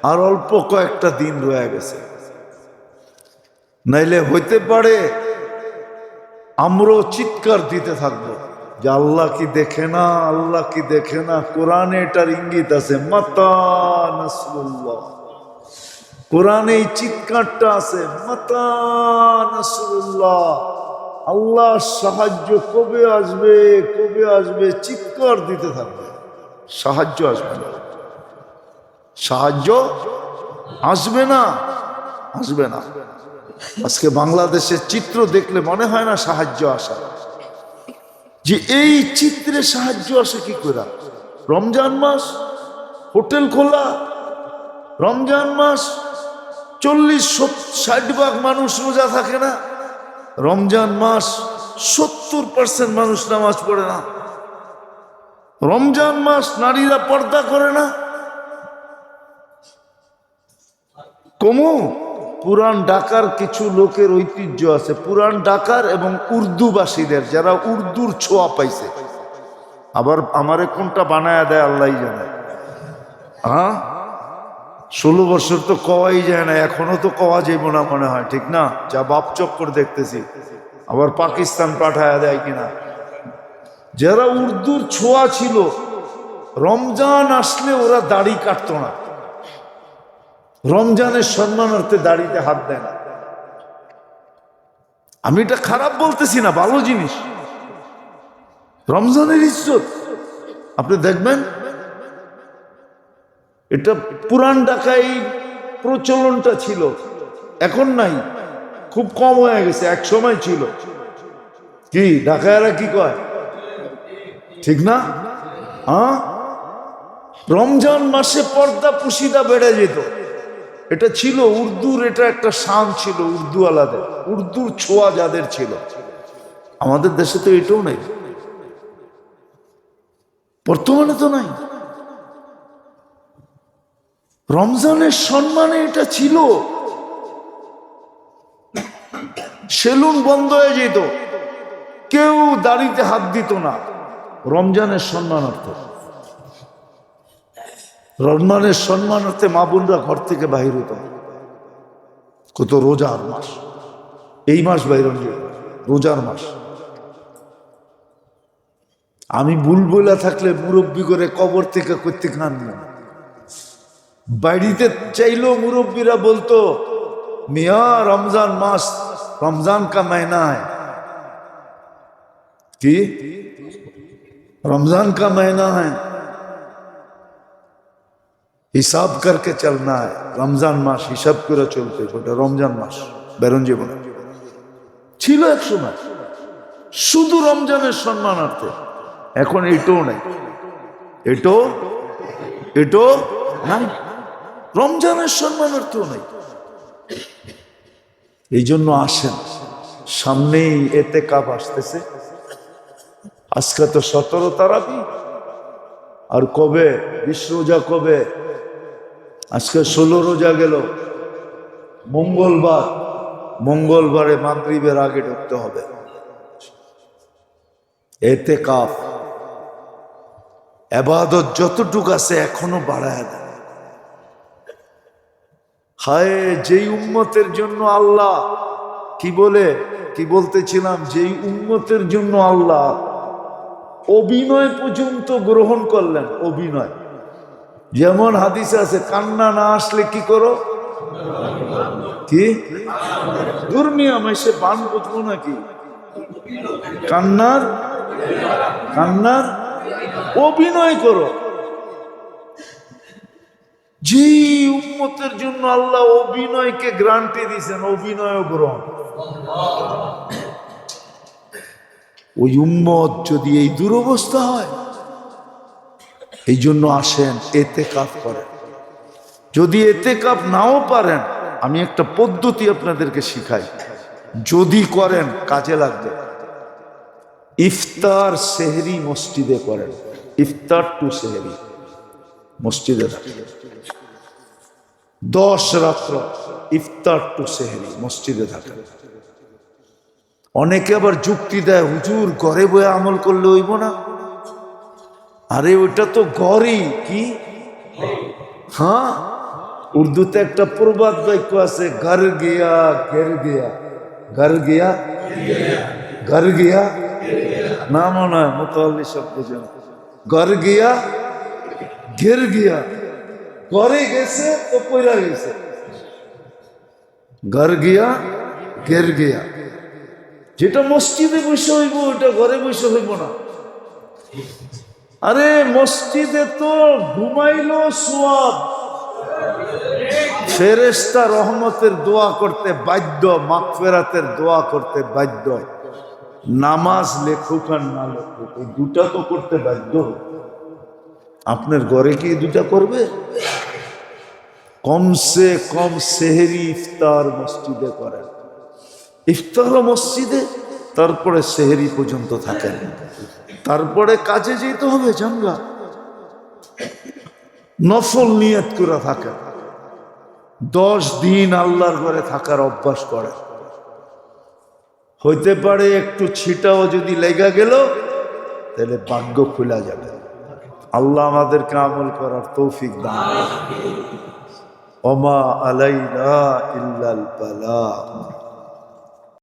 আর অল্প কয়েকটা দিন রয়ে গেছে, নাইলে হইতে পারে আমরাও চিৎকার দিতে থাকবো যে আল্লাহ কি দেখে না, আল্লাহ কি দেখে না। কোরআনে এটার ইঙ্গিত আছে, মাতা নাসরুল্লাহ। কোরআনে এই চিৎকারটা আছে, মাতা নাসরুল্লাহ, আল্লাহ সাহায্য কবে আসবে, কবে আসবে, চিৎকার দিতে থাকবে। সাহায্য আসবে না, সাহায্য আসবে না, আসবে না। আজকে বাংলাদেশের চিত্র দেখলে মনে হয় না সাহায্য আসা, যে এই চিত্রে সাহায্য আসে কি করে? রমজান মাস, হোটেল খোলা, রমজান মাস 40-60% মানুষ রোজা থাকে না, রমজান মাস 70% মানুষ নামাজ পড়ে না। রমজান মাস নারীরা পর্দা করে না, কমু পুরান ঢাকার কিছু লোকের ঐতিহ্য আছে, পুরান ঢাকার এবং উর্দুবাসীদের, যারা উর্দুর ছোঁয়া পাইছে। আবার আমারে কোনটা বানায়া দেয় আল্লাহ জানে। হ্যাঁ, 16 বছর তো কওয়াই যায় না, এখনো তো কওয়া যাইব না মনে হয়, ঠিক না? যা বাপ চক্কর দেখতেছি, আবার পাকিস্তান পাঠায়া দেয় কিনা। যারা উর্দুর ছোঁয়া ছিল, রমজান আসলে ওরা দাড়ি কাটতো না, রমজানের সম্মানার্থে দাড়িতে হাত দেয় না। আমি এটা খারাপ বলতেছি না, ভালো জিনিস, রমজানের ইজ্জত। আপনি দেখবেন এটা পুরান ঢাকায় প্রচলনটা ছিল, এখন নাই, খুব কম হয়ে গেছে, এক সময় ছিল। কি ঢাকায়রা কি কয়, ঠিক না? হ্যাঁ, রমজান মাসে পর্দা পুশিদা বেড়ে যেত, এটা ছিল উর্দুর, এটা একটা শান ছিল উর্দু আলাদের, উর্দুর ছোঁয়া যাদের ছিল। আমাদের দেশে তো এটাও নেই, বর্তমানে তো নাই। রমজানের সম্মানে এটা ছিল, সেলুন বন্ধ হয়ে যেত, কেউ দাড়িতে হাত দিত না, রমজানের সম্মানার্থে। রমজানের সম্মানার্থে মা বোনরা ঘর থেকে বাহির হতো। কত রোজার মাস, এই মাস বাইর রোজার মাস। আমি ভুল বলে থাকলে মুরব্বী করে কবর থেকে করতে খান না, বাড়িতে চাইলেও মুরব্বীরা বলতো, মিয়া রমজান মাস, रमजान का महीना है कि रमजान का महीना है, हिसाब करके चलना है, रमजान मास हिसाब करे चलते, रमजान मास बेरन जीवन छिलो एक समय शुधु रमजानेर सम्मानार्थे। এখন এটাও নাই, এটাও নাই, রমজানের সম্মানার্থেও নাই। এই জন্য আসেন, সামনেই এতেকাব আসতেছে, আজকে তো 17 তারাবি, আর কবে 20 রোজা, কবে আজকে 16 রোজা গেল, মঙ্গলবারে মাগরিবের আগে ঢুকতে হবে। এতেকাব ইবাদত যতটুকু আছে এখনো বাড়ায় দেয়। হায়, যেই উম্মতের জন্য আল্লাহ কি বলতেছিলাম, যেই উম্মতের জন্য আল্লাহ অভিনয় পর্যন্ত গ্রহণ করলেন, অভিনয়। যেমন হাদিসে আছে, কান্না না আসলে কি করো, কি দুর্মিয়া মাসে বান বুঝবো নাকি, কান্নার অভিনয় করো। যে উম্মতের জন্য আল্লাহ অভিনয়কে গ্যারান্টি দিয়েছেন, অভিনয় গ্রহণ, ওই উম্মত যদি এই দুরবস্থা হয়, এই জন্য আসেন এতেকাফ করেন। যদি এতেকাফ নাও পারেন, আমি একটা পদ্ধতি আপনাদেরকে শিখাই, যদি করেন কাজে লাগবে। ইফতার সেহরি মসজিদে করেন, ইফতার টু সেহরি মসজিদে রাখেন, 10 রাত্র ইফতার টু সেহরি মসজিদে থাকেন। অনেকে আবার যুক্তি দেয়, হুজুর ঘরে বয়ে আমল করলে হইব না। আরে ওইটা তো ঘরই, কি হ্যাঁ, উর্দুতে একটা প্রবাদ বাক্য আছে, ঘর গিয়া ঘের গিয়া, ঘর গিয়া ঘর গিয়া, না মনে হয় মোতাল্লি সব বুঝেন, ঘর গিয়া ঘের গিয়া, ঘরে গেছে তো পয়রা গেছে, ঘর গিয়া ঘের গিয়া। যেটা মসজিদে বসে হইব ওটা ঘরে বসে হইব না। আরে মসজিদে তো ঘুমাইলো সোয়াব, ফেরেশতা রহমতের দোয়া করতে বাধ্য, মাগফিরাতের দোয়া করতে বাধ্য, নামাজ লেখুক আর না লেখুক এই দুটা তো করতে বাধ্য। আপনার ঘরে কি দুটা করবে? কমসে কম সেহরি ইফতার মসজিদে করেন, ইফতার মসজিদে, তারপরে সেহরি পর্যন্ত থাকেন। তারপরে কাজে যেতে হবে জাঙ্গা। নফল নিয়ত করে থাকে, 10 দিন আল্লাহর ঘরে থাকার অভ্যাস করে। হইতে পারে একটু ছিটাও যদি লেগা গেল তাহলে ভাগ্য খুলে যাবে। আল্লাহ আমাদেরকে আমল করার তৌফিক দান করুন। ওমা আলাইনা ইল্লাল বালাগ।